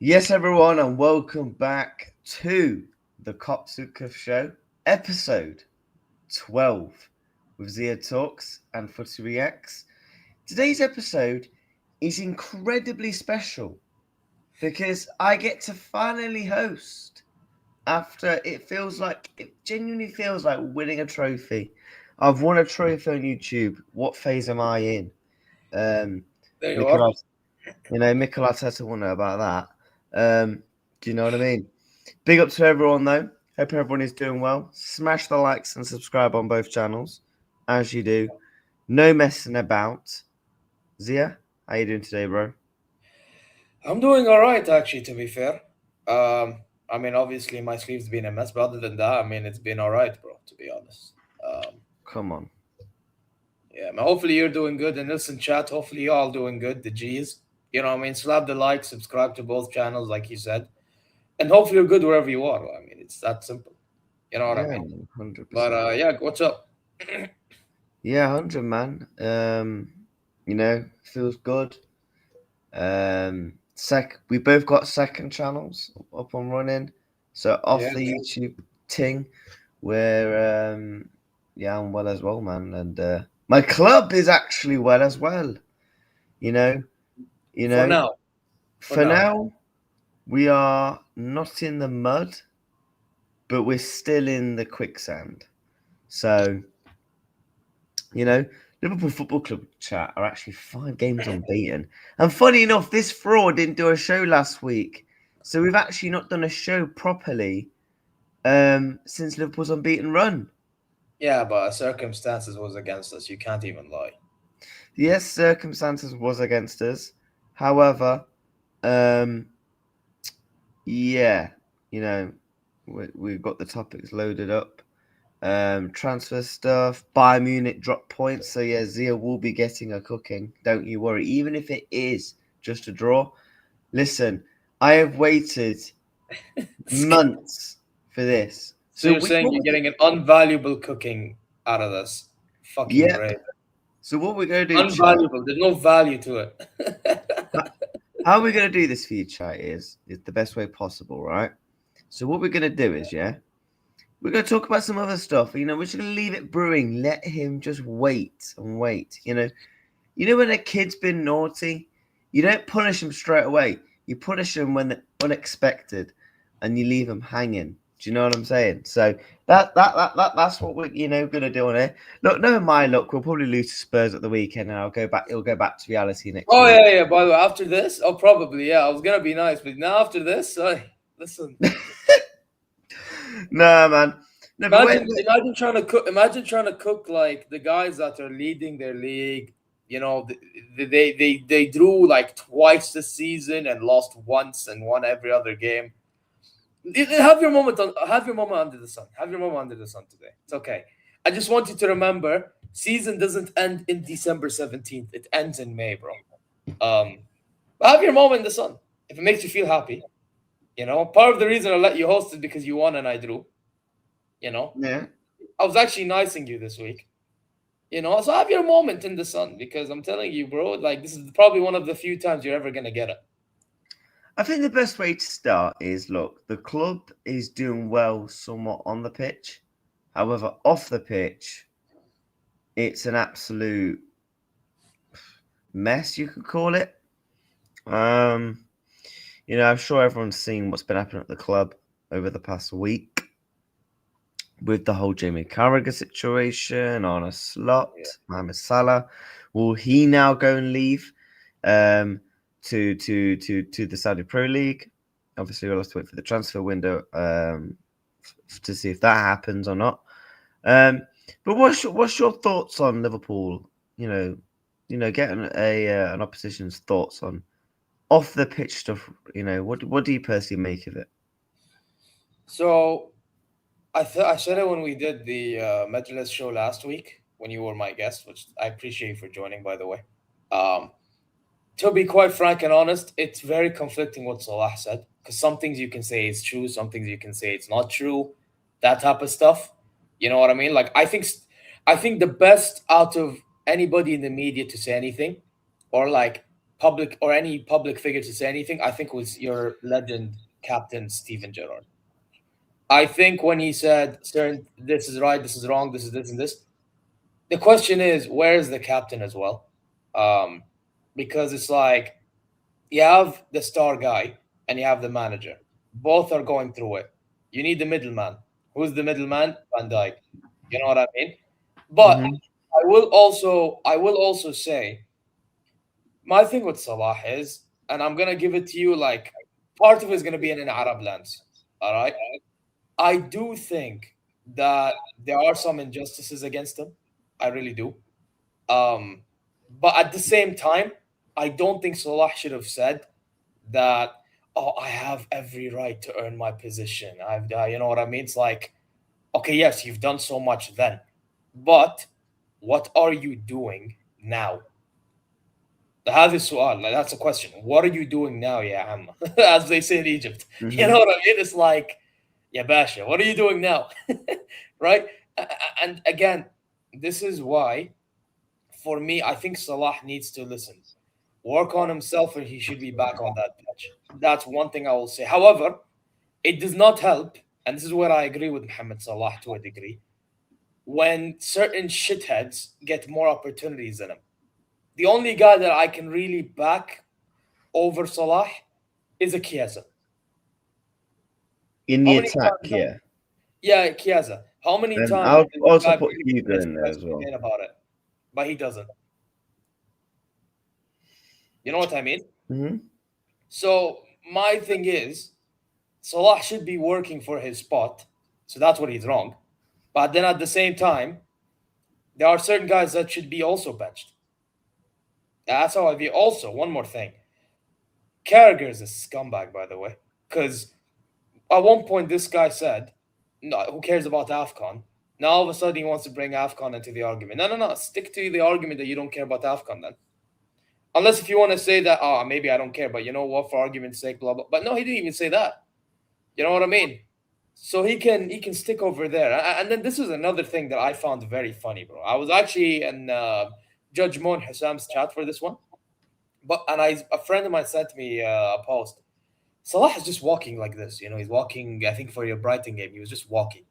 Yes, everyone, and welcome back to the KOP X SÜDKURVE Show, episode 12 with ZeerTalks and Footy Reacts. Today's episode is incredibly special because I get to finally host after it genuinely feels like winning a trophy. I've won a trophy on YouTube. What phase am I in? There you are. Mikel, Mikel Arteta will know about that. Do you know what I mean? Big up to everyone, though. Hope everyone is doing well. Smash the likes and subscribe on both channels, as you do. No messing about. Zia, how you doing today, bro? I'm doing all right, actually, to be fair. Obviously, my sleeve's been a mess, but other than that, it's been all right, bro, to be honest. Um, Come on. yeah, man, hopefully you're doing good. And listen, chat, hopefully you're all doing good, the G's. Slap the like, subscribe to both channels, like you said. And hopefully you're good wherever you are. It's that simple. You know what I Yeah, mean? man, But 100%. yeah, what's up? Yeah, 100, man. Feels good. We both got second channels up and running. So Yeah, off the YouTube ting, I'm well as well, man. And my club is actually well as well. You know, you for know. now. For For now. now, we are not in the mud, but we're still in the quicksand. So, Liverpool Football Club chat are actually 5 games unbeaten. And funny enough, this fraud didn't do a show last week. So we've actually not done a show properly since Liverpool's unbeaten run. Yeah, but circumstances was against us. You can't even lie. Yes, circumstances was against us. However, um, yeah, we've got the topics loaded up. Transfer stuff. Bayern Munich dropped points, so yeah, Zia will be getting a cooking. Don't you worry. Even if it is just a draw, listen, I have waited months for this. So you're saying you're getting an unvaluable cooking out of this? Fucking Yep. great. So what we're gonna do, chat? Unvaluable. There's no value to it. How we're gonna do this for you, chat? Is the best way possible, right? So what we're gonna do is, yeah, we're going to talk about some other stuff. We're just going to leave it brewing. Let him just wait and wait. When a kid's been naughty, you don't punish them straight away. You punish them when they're unexpected, and you leave them hanging. Do you know what I'm saying? So that's what we're going to do on it. Look, knowing my luck, we'll probably lose to Spurs at the weekend, and It'll go back to reality next Oh week. yeah. By the way, after this, oh probably yeah. I was gonna be nice, but now after this, listen. No, man. No, but Imagine trying to cook. Imagine trying to cook like the guys that are leading their league. They drew like twice this season and lost once and won every other game. Have your moment under the sun. Have your moment under the sun today. It's okay. I just want you to remember, season doesn't end in December 17th. It ends in May, bro. But have your moment in the sun. If it makes you feel happy. Part of the reason I let you host is because you won and I drew. yeah. I was actually nicing you this week. So have your moment in the sun because I'm telling you, bro, like this is probably one of the few times you're ever gonna get it. I think the best way to start is look, the club is doing well somewhat on the pitch. However, off the pitch, it's an absolute mess, you could call it. I'm sure everyone's seen what's been happening at the club over the past week with the whole Jamie Carragher situation on a slot. Yeah. Mohamed Salah, will he now go and leave to the Saudi Pro League? Obviously, we'll have to wait for the transfer window to see if that happens or not. But what's your thoughts on Liverpool? Getting an opposition's thoughts on off the pitch stuff. What do you personally make of it? So I said it when we did the Majlis show last week when you were my guest, which I appreciate you for joining, by the way. Um, to be quite frank and honest, it's very conflicting what Salah said because some things you can say is true, some things you can say it's not true, that type of stuff. You know what I mean? Like I think the best out of anybody in the media to say anything, or like public or any public figure to say anything, I think was your legend captain Steven Gerrard. I think when he said certain this is right, this is wrong, this is this and this, the question is where is the captain as well? Because it's like you have the star guy and you have the manager. Both are going through it. You need the middleman. Who's the middleman? Van Dijk. You know what I mean? But I will also say my thing with Salah is, and I'm gonna give it to you like part of it is gonna be in an Arab lens. All right. I do think that there are some injustices against him. I really do. But at the same time, I don't think Salah should have said that, oh, I have every right to earn my position. You know what I mean? It's like, okay, yes, you've done so much then, but what are you doing now? That's a question. What are you doing now, ya Am? As they say in Egypt. You know what I mean? It's like, yeah, Basha, what are you doing now? Right? And again, this is why, for me, I think Salah needs to listen, work on himself, and he should be back on that pitch. That's one thing I will say. However, it does not help, and this is where I agree with Mohamed Salah to a degree, when certain shitheads get more opportunities than him. The only guy that I can really back over Salah is a Chiesa. In the attack, yeah. Yeah, Chiesa. How many times? I'll also put Hugo in there as well. About it, but he doesn't. You know what I mean? So my thing is, Salah should be working for his spot. So that's what he's wrong. But then at the same time, there are certain guys that should be also benched. That's how I view. Also, one more thing. Carragher is a scumbag, by the way. Because at one point, this guy said, no, who cares about AFCON? Now, all of a sudden, he wants to bring AFCON into the argument. No. Stick to the argument that you don't care about AFCON then. Unless if you want to say that, maybe I don't care, but you know what, for argument's sake, blah, blah. But no, he didn't even say that. You know what I mean? So he can stick over there. And then this is another thing that I found very funny, bro. I was actually in Judge Mon Hassam's chat for this one. A friend of mine sent me a post. Salah is just walking like this. You know, he's walking, I think for your Brighton game, he was just walking.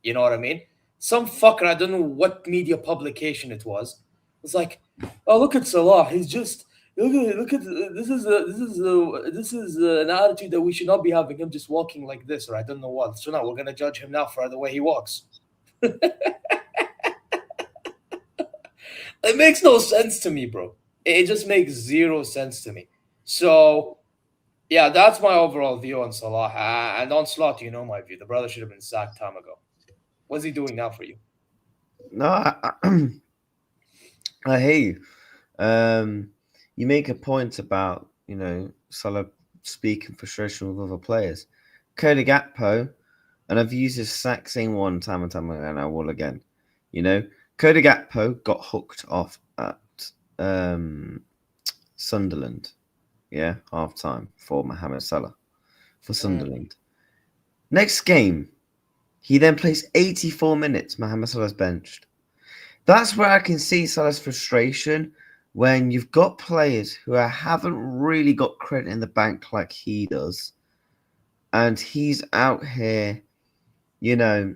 You know what I mean? Some fucker, I don't know what media publication it was like, oh, look at Salah. He's just, look at this is an attitude that we should not be having, him just walking like this, or I don't know what. So now we're gonna judge him now for the way he walks. It makes no sense to me, bro. It just makes zero sense to me. So yeah, that's my overall view on Salah. And on Slot, you know my view. The brother should have been sacked time ago. What's he doing now for you? No, I hear you. You make a point about, you know, Salah speaking frustration with other players. Cody Gakpo, and I've used this exact same one time and time again, and I will again. You know, Cody Gakpo got hooked off at Sunderland. Yeah, half time for Mohamed Salah for Sunderland. Next game, he then plays 84 minutes. Mohamed Salah's benched. That's where I can see Salah's frustration when you've got players who haven't really got credit in the bank like he does. And he's out here, you know,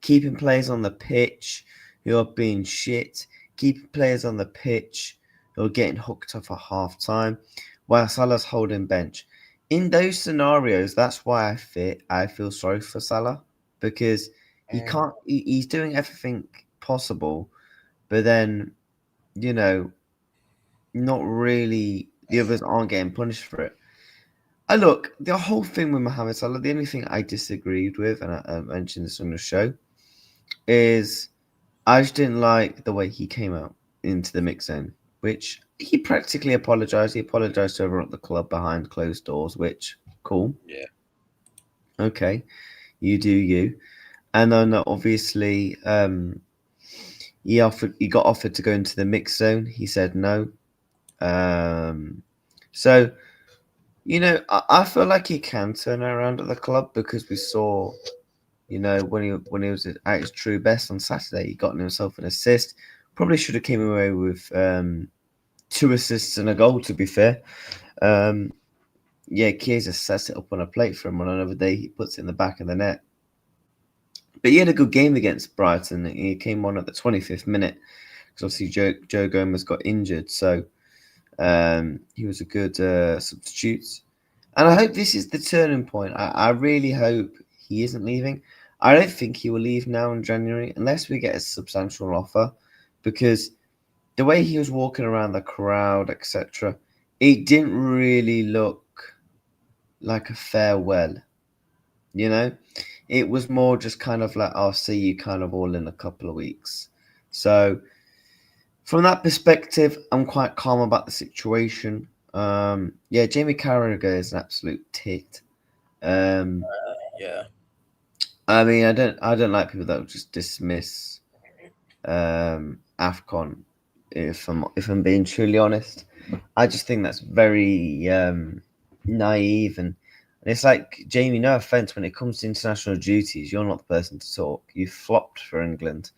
keeping players on the pitch who are being shit, keeping players on the pitch who are getting hooked up for half time while Salah's holding bench. In those scenarios, that's why I feel sorry for Salah, because he's doing everything possible, but then, you know, not really, the others aren't getting punished for it. Look, the whole thing with Mohamed Salah, the only thing I disagreed with, and I mentioned this on the show, is I just didn't like the way he came out into the mix zone, which he practically apologized. He apologized to everyone at the club behind closed doors, which, cool. Yeah. Okay, you do you. And then obviously he got offered to go into the mix zone. He said no. So, you know, I feel like he can turn around at the club, because we saw, you know, when he was at his true best on Saturday, he got himself an assist. Probably should have came away with 2 2 assists and a goal, to be fair. Yeah, Chiesa sets it up on a plate for him on another day. He puts it in the back of the net. But he had a good game against Brighton. He came on at the 25th minute because obviously Joe Gomez got injured. So he was a good substitute. And I hope this is the turning point. I really hope he isn't leaving. I don't think he will leave now in January unless we get a substantial offer, because the way he was walking around the crowd, etc., it didn't really look like a farewell. You know, it was more just kind of like, I'll see you kind of all in a couple of weeks. So from that perspective, I'm quite calm about the situation. Yeah, Jamie Carragher is an absolute tit. Yeah. I mean, I don't like people that will just dismiss AFCON. If I'm being truly honest, I just think that's very naive, and it's like, Jamie, no offense, when it comes to international duties, you're not the person to talk. You flopped for England,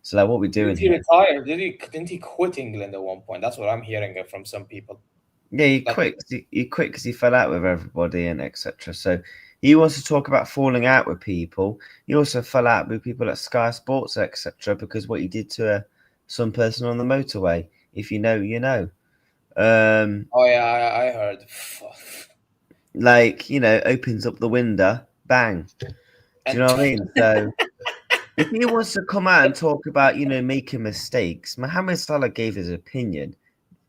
so like, what are we doing Did he here? retire? Didn't he quit England at one point? That's what I'm hearing from some people. Yeah, he quit. He quit because he fell out with everybody and etc. So he wants to talk about falling out with people. He also fell out with people at Sky Sports, etc. Because what he did to some person on the motorway. If you know, you know. Oh yeah, I heard. Like, opens up the window, bang. Do you know what I mean? So if he wants to come out and talk about, making mistakes, Mohamed Salah gave his opinion.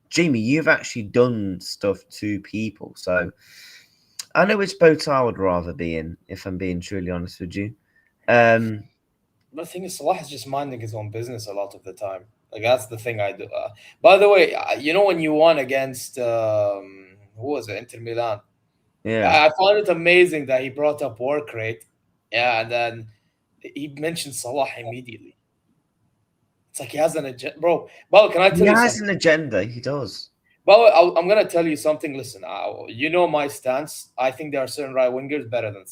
Jamie, you've actually done stuff to people, so I know which boat I would rather be in, if I'm being truly honest with you. The thing is, Salah is just minding his own business a lot of the time. Like, that's the thing I do. By the way, when you won against who was it, Inter Milan? Yeah, I found it amazing that he brought up work rate. Yeah, and then he mentioned Salah immediately. It's like he has an agenda, bro. Well, can I tell he you has something? an agenda. He does. Well, I'm gonna tell you something. Listen, you know my stance. I think there are certain right wingers better than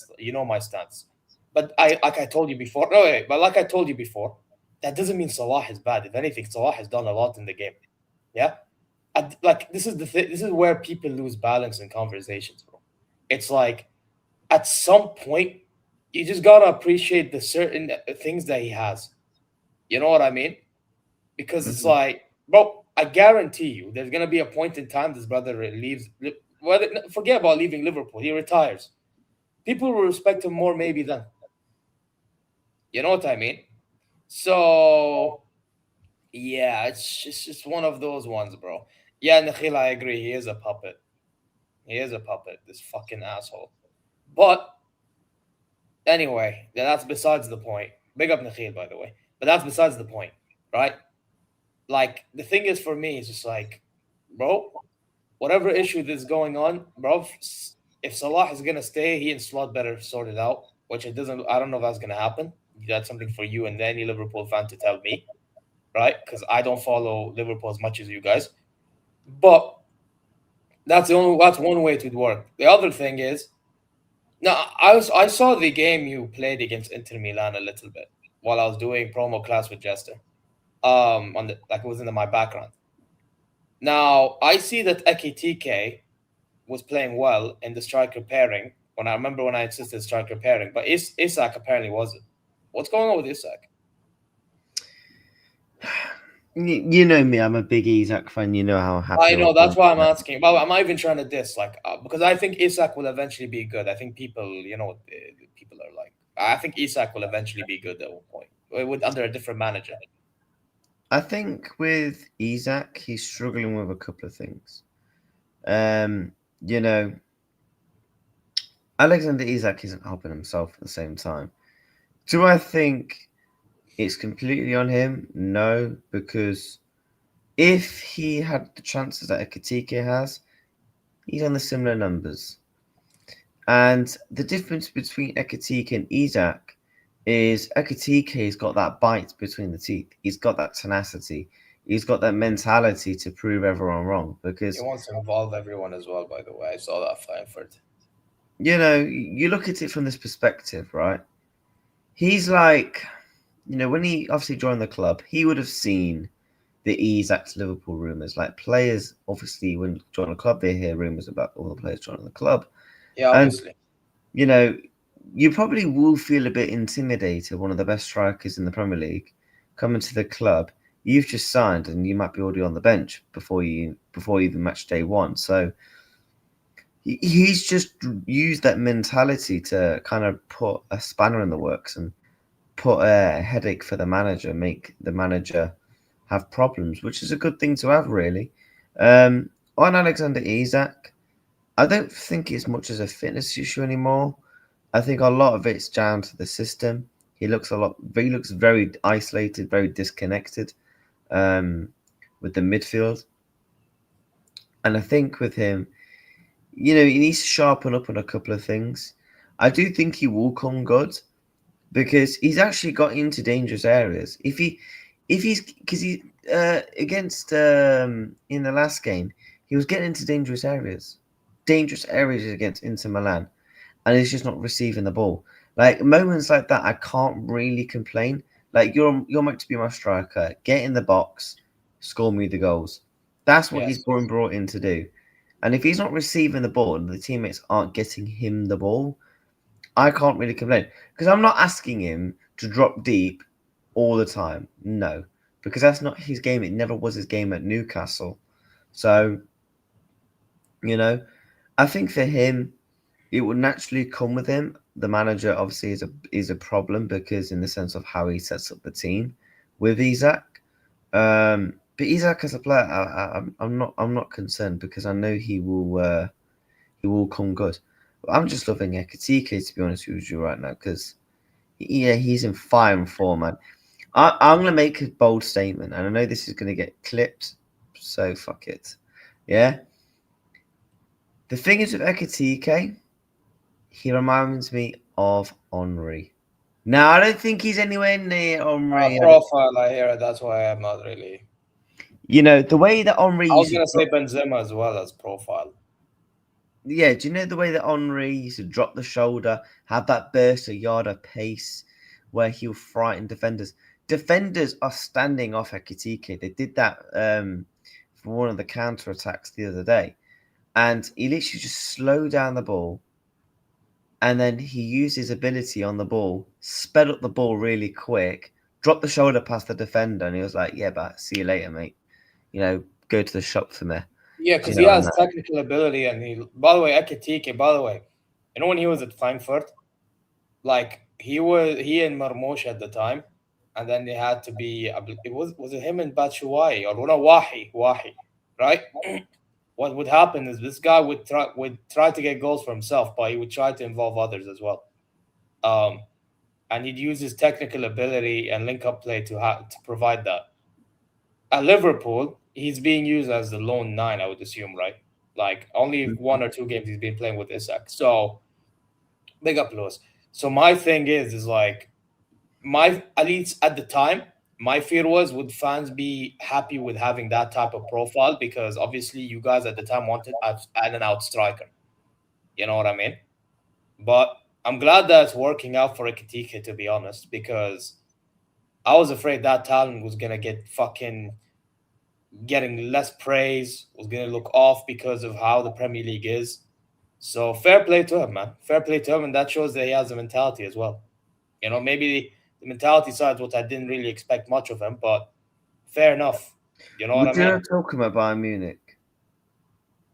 my stance. But like I told you before. No, wait, but like I told you before, that doesn't mean Salah is bad. If anything, Salah has done a lot in the game. Yeah, like this is the thing. This is where people lose balance in conversations, bro. It's like at some point you just gotta appreciate the certain things that he has. You know what I mean? Because it's like, bro, I guarantee you, there's gonna be a point in time this brother leaves. Forget about leaving Liverpool. He retires. People will respect him more, maybe then. You know what I mean? So yeah, it's just one of those ones, bro. Yeah, Nakhil, I agree. He is a puppet. He is a puppet. This fucking asshole. But anyway, that's besides the point. Big up Nakhil, by the way. But that's besides the point, right? Like, the thing is, for me, it's just like, bro, whatever issue that's going on, bro, if Salah is gonna stay, he and Slot better sort it out. Which it doesn't. I don't know if that's gonna happen. That's something for you and any Liverpool fan to tell me, right? Because I don't follow Liverpool as much as you guys. But that's one way to work. The other thing is, now I saw the game you played against Inter Milan a little bit while I was doing promo class with Jester. It was in my background. Now I see that Ekitike was playing well in the striker pairing. When I insisted striker pairing, but Isak apparently wasn't. What's going on with Isak? You know me, I'm a big Isak fan. You know how happy I know, was that's why I'm asking. But I'm not even trying to diss, because I think Isak will eventually be good. I think people, people are like, I think Isak will eventually be good at one point, under a different manager. I think with Isak, he's struggling with a couple of things. Alexander Isak isn't helping himself at the same time. Do I think it's completely on him? No, because if he had the chances that Ekitike has, he's on the similar numbers. And the difference between Ekitike and Isak is Ekitike's got that bite between the teeth. He's got that tenacity. He's got that mentality to prove everyone wrong, because He wants to involve everyone as well, by the way. I saw that Frankfurt. You look at it from this perspective, right? He's like, when he obviously joined the club, he would have seen the Isak to Liverpool rumours. Like players, obviously, when join a club, they hear rumours about all the players joining the club. Yeah, And, obviously. you know, you probably will feel a bit intimidated. One of the best strikers in the Premier League coming to the club, you've just signed, and you might be already on the bench before even match day one. So he's just used that mentality to kind of put a spanner in the works and put a headache for the manager, make the manager have problems, which is a good thing to have, really. On Alexander Isak, I don't think it's much as a fitness issue anymore. I think a lot of it's down to the system. He looks very isolated, very disconnected with the midfield. And I think with him, he needs to sharpen up on a couple of things. I do think he will come good because he's actually got into dangerous areas. Because he against in the last game, he was getting into dangerous areas against Inter Milan, and he's just not receiving the ball. Like moments like that, I can't really complain. Like you're meant to be my striker. Get in the box, score me the goals. That's what he's been brought in to do. And if he's not receiving the ball and the teammates aren't getting him the ball, I can't really complain. Because I'm not asking him to drop deep all the time. No. Because that's not his game. It never was his game at Newcastle. So, I think for him, it would naturally come with him. The manager obviously is a problem because in the sense of how he sets up the team with Isak. But Isak as a player, I'm not concerned because I know he will come good. But I'm just loving Ekitike, to be honest with you right now, because he's in fine form, man. I'm gonna make a bold statement, and I know this is gonna get clipped, so fuck it. Yeah. The thing is with Ekitike, he reminds me of Henry. Now I don't think he's anywhere near Henry. Profile, I hear it. That's why I'm not really. The way that Henry. I was gonna say Benzema as well as profile. Yeah, do you know the way that Henry used to drop the shoulder, have that burst of yard of pace where he'll frighten defenders? Defenders are standing off Ekitike. They did that for one of the counter attacks the other day. And he literally just slowed down the ball. And then he used his ability on the ball, sped up the ball really quick, dropped the shoulder past the defender. And he was like, yeah, but see you later, mate. Go to the shop for me. Yeah, because he has technical ability, and by the way, Ekitike, when he was at Frankfurt, like he and Marmoush at the time, and then they had to be, it was it him and Batshuayi or no, Wahi, right? What would happen is this guy would try to get goals for himself, but he would try to involve others as well. And he'd use his technical ability and link up play to provide that. At Liverpool, he's being used as the lone 9, I would assume, right? Like only 1 or 2 games he's been playing with Isak. So big up Lewis. So my thing is like at least at the time, my fear was, would fans be happy with having that type of profile? Because obviously you guys at the time wanted an out striker. You know what I mean? But I'm glad that it's working out for Ekitike, to be honest, because I was afraid that talent was going to get getting less praise, was going to look off because of how the Premier League is. So fair play to him, man. Fair play to him, and that shows that he has a mentality as well. Maybe the mentality side is what I didn't really expect much of him, but fair enough. You know what I mean? Would you have taken him at Bayern Munich?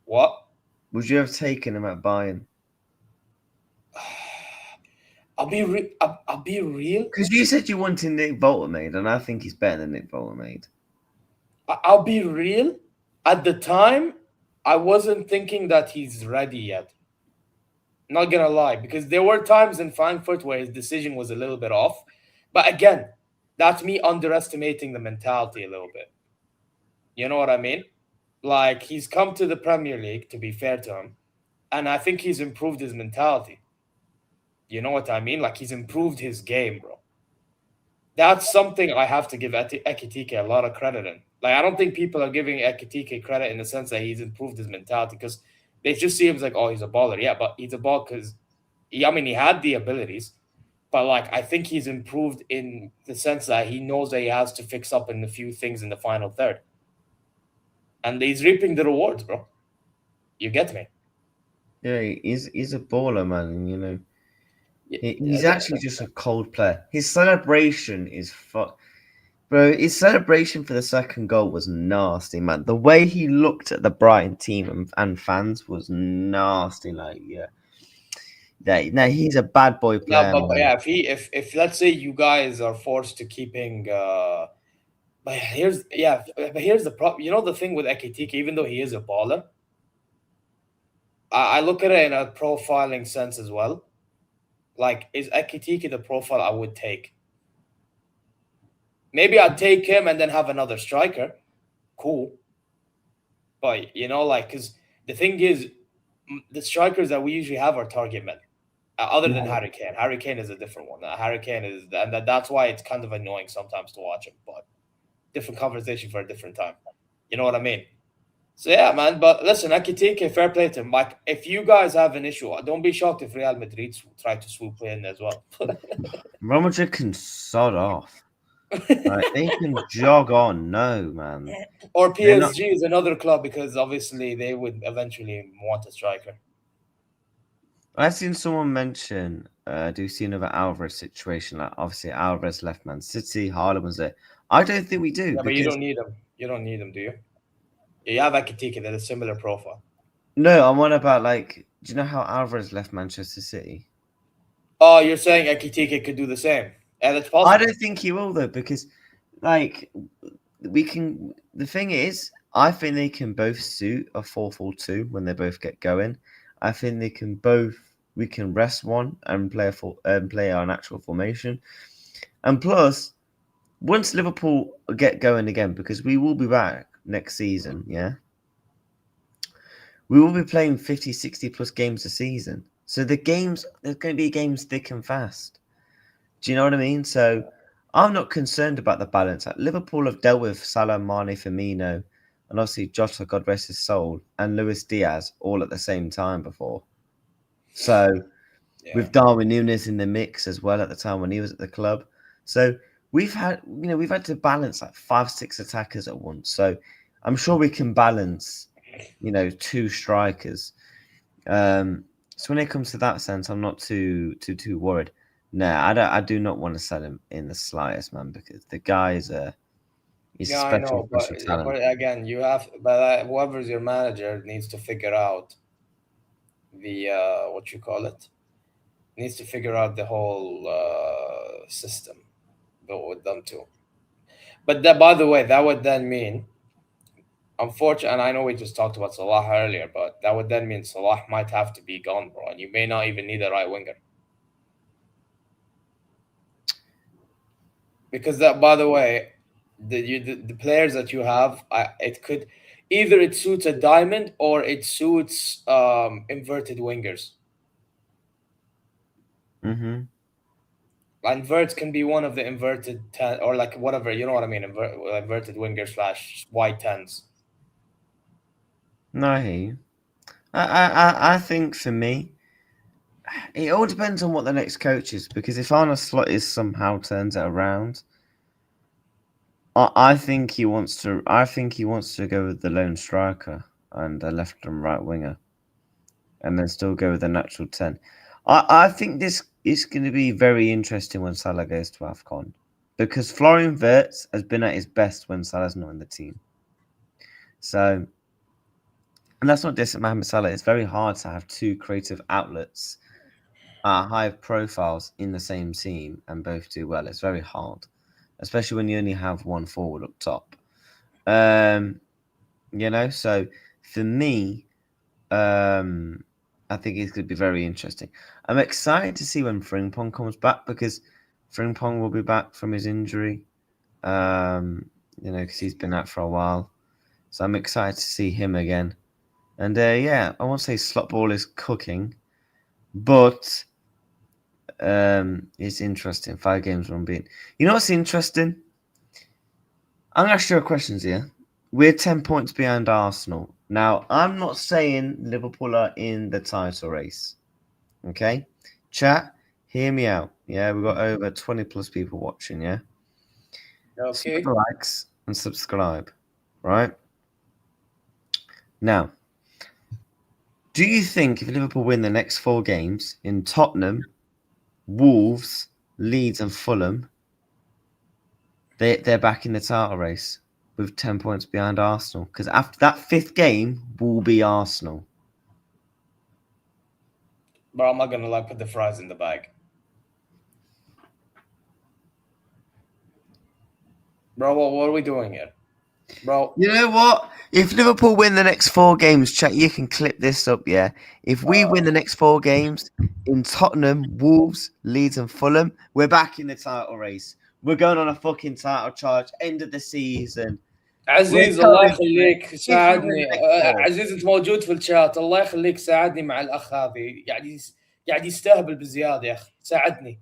What? Would you have taken him at Bayern? I'll be real. Because you said you wanted Nick Voltermaid, and I think he's better than Nick Voltermaid. I'll be real. At the time, I wasn't thinking that he's ready yet. Not gonna lie, because there were times in Frankfurt where his decision was a little bit off. But again, that's me underestimating the mentality a little bit. You know what I mean? Like, he's come to the Premier League, to be fair to him, and I think he's improved his mentality. You know what I mean? Like, he's improved his game, bro. That's something I have to give Ekitike a lot of credit in. Like, I don't think people are giving Ekitike credit in the sense that he's improved his mentality, because they just see him as like, oh, he's a baller. Yeah, but he's a baller because, he had the abilities. But like, I think he's improved in the sense that he knows that he has to fix up in a few things in the final third, and he's reaping the rewards, bro. You get me? Yeah, he's a baller, man. You know, he's Yeah, actually just a cold player. His celebration is fuck, bro. His celebration for the second goal was nasty, man. The way he looked at the Brighton team and fans was nasty. Like, yeah, no, he's a bad boy yeah, player, but man. yeah, if let's say you guys are forced to keeping, but here's the problem. You know the thing with Ekitike, even though he is a baller, I look at it in a profiling sense as well. Like, is Ekitike the profile I would take? Maybe I'd take him and then have another striker. Cool. But, like, because the thing is, the strikers that we usually have are target men, other than Harry Kane. Harry Kane is a different one. Harry Kane is, and that's why it's kind of annoying sometimes to watch him. But different conversation for a different time. You know what I mean? So yeah, man. But listen, Ekitike, fair play to him. Like, if you guys have an issue, don't be shocked if Real Madrid try to swoop in as well. Real Madrid can sod off. Like, they can jog on. No, man. Or They're not. PSG is another club because obviously they would eventually want a striker. I've seen someone mention, do you see another Alvarez situation? Like, obviously, Alvarez left Man City, Haaland was there. I don't think we do. Yeah, but you because don't need them. You don't need them, do you? You have Ekitike, they're a similar profile. No, I'm on about, like, do you know how Alvarez left Manchester City? Oh, you're saying Ekitike could do the same? Yeah, that's possible. I don't think he will, though, because, like, the thing is, I think they can both suit a 4-4-2 when they both get going. I think we can rest one and play our natural formation. And plus, once Liverpool get going again, because we will be back next season, yeah? We will be playing 50, 60 plus games a season. So there's going to be games thick and fast. Do you know what I mean? So I'm not concerned about the balance. Liverpool have dealt with Salah, Mane, Firmino, and obviously Jota, God rest his soul, and Luis Diaz all at the same time before. So with Darwin Núñez in the mix as well at the time when he was at the club. So we've had to balance like 5-6 attackers at once. So I'm sure we can balance, two strikers. So when it comes to that sense, I'm not too worried. No, I do not want to sell him in the slightest, man, because the guy is he's a special talent. But again, whoever's your manager needs to figure out the what you call it. Needs to figure out the whole system with them too. But that, by the way, that would then mean, unfortunately, and I know we just talked about Salah earlier, but that would then mean Salah might have to be gone, bro, and you may not even need a right winger. Because that, by the way, the players that you have, it suits a diamond or it suits inverted wingers. Mm-hmm. And Wirtz can be one of the inverted 10 or like whatever, you know what I mean, inverted wingers / wide 10s. No, I hear you. I think for me, it all depends on what the next coach is, because if Arne Slot somehow turns it around, I think he wants to. I think he wants to go with the lone striker and a left and right winger, and then still go with the natural 10. I think this is going to be very interesting when Salah goes to AFCON, because Florian Wirtz has been at his best when Salah's not in the team. So, and that's not just Mohamed Salah. It's very hard to have two creative outlets, high profiles in the same team and both do well. It's very hard, especially when you only have one forward up top. So for me, I think it's going to be very interesting. I'm excited to see when Frimpong comes back, because Frimpong will be back from his injury, because he's been out for a while. So I'm excited to see him again. And I won't say Slot Ball is cooking, but it's interesting. 5 games unbeaten. You know what's interesting? I'm going to ask you questions here. We're 10 points behind Arsenal. Now, I'm not saying Liverpool are in the title race. Okay? Chat, Hear me out. Yeah, we've got over 20 plus people watching. Yeah. Okay. Super likes and subscribe. Right. Now, do you think if Liverpool win the next 4 games in Tottenham, Wolves, Leeds, and Fulham, they're back in the title race with 10 points behind Arsenal? Because after that 5th game will be Arsenal. Bro, I'm not gonna like put the fries in the bag. Bro, what are we doing here? Bro. You know what? If Liverpool win the next 4 games, chat, you can clip this up, yeah? If we win the next 4 games in Tottenham, Wolves, Leeds, and Fulham, we're back in the title race. We're going on a fucking title charge. End of the season. عزيز الله يخليك ساعدني عزيز انت موجود في الشات الله يخليك ساعدني مع الاخ هذه قاعد يستهبل بزياده يا اخي ساعدني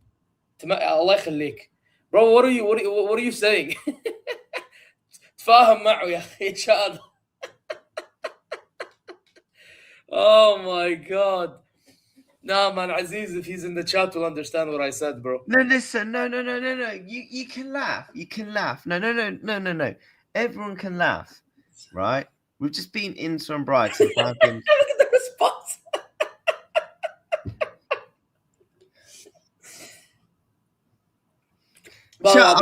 الله يخليك bro what are you saying تفاهم معه يا اخي شاد oh my god no man Aziz if he's in the chat will understand what I said bro no listen no you can laugh no everyone can laugh right we've just been Inter and Brighton look at the response well,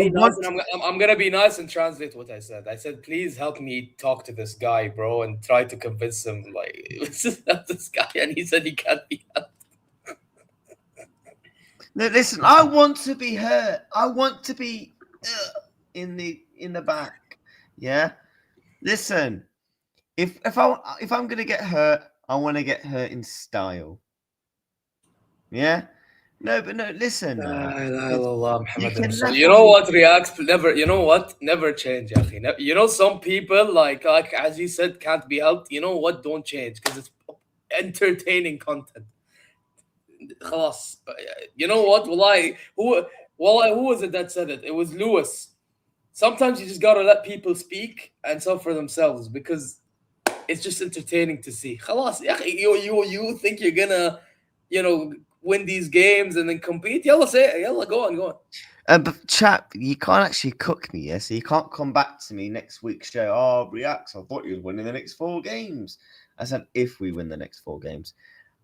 I'm gonna be nice and translate what I said. I said, please help me talk to this guy, bro, and try to convince him like this guy. And he said he can't be helped. No, listen, I want to be hurt. I want to be in the back. Yeah. Listen, if I'm gonna get hurt, I want to get hurt in style. Yeah. No, but no, listen. You know what? Reacts never. You know what? Never change, akhi. You know some people like as you said can't be helped. You know what? Don't change because it's entertaining content. خلاص. You know what? Who was it that said it? It was Lewis. Sometimes you just gotta let people speak and suffer themselves because it's just entertaining to see. خلاص. You think you're gonna, win these games and then compete? Yalla, say it. Yalla, go on. But chap, you can't actually cook me, yeah? So you can't come back to me next week's show. Oh, Reacts, I thought you was winning the next 4 games. I said if we win the next 4 games.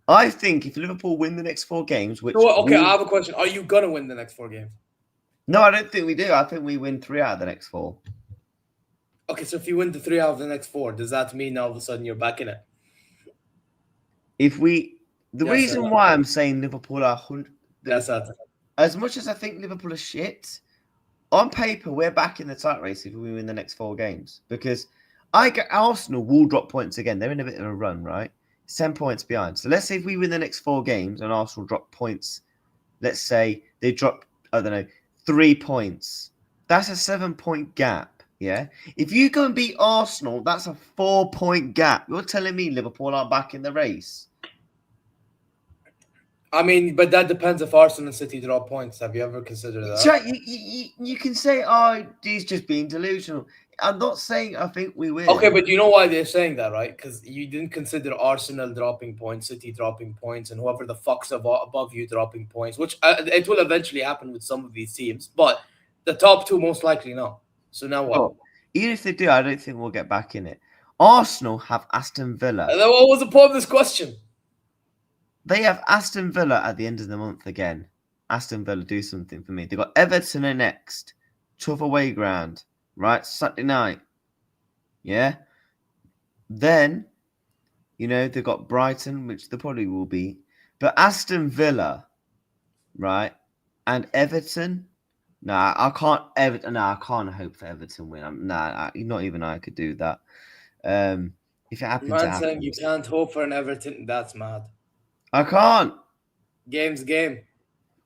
I think if Liverpool win the next 4 games, which I have a question. Are you gonna win the next 4 games? No, I don't think we do. I think we win 3 out of the next 4. Okay, so if you win the 3 out of the next 4, does that mean all of a sudden you're back in it? The reason why I'm saying Liverpool are 100. That's that. As much as I think Liverpool are shit, on paper we're back in the title race if we win the next 4 games. Because Arsenal will drop points again. They're in a bit of a run, right? 10 points behind. So let's say if we win the next 4 games and Arsenal drop points, let's say they drop, 3 points. That's a 7-point gap, yeah? If you go and beat Arsenal, that's a 4-point gap. You're telling me Liverpool are back in the race? I mean, but that depends if Arsenal and City drop points. Have you ever considered that? Chat, you can say, oh, he's just being delusional. I'm not saying I think we will. Okay, but you know why they're saying that, right? Because you didn't consider Arsenal dropping points, City dropping points, and whoever the fuck's above you dropping points, which it will eventually happen with some of these teams. But the top 2 most likely no. So now what? Oh, even if they do, I don't think we'll get back in it. Arsenal have Aston Villa. And then what was the point of this question? They have Aston Villa at the end of the month again. Aston Villa, do something for me. They've got Everton next. Tough away ground. Right? Saturday night. Yeah? Then, they've got Brighton, which they probably will beat. But Aston Villa, right? And Everton. I can't hope for Everton win. Not even I could do that. If it happens, Man saying you can't hope for an Everton, that's mad. I can't. Game's game.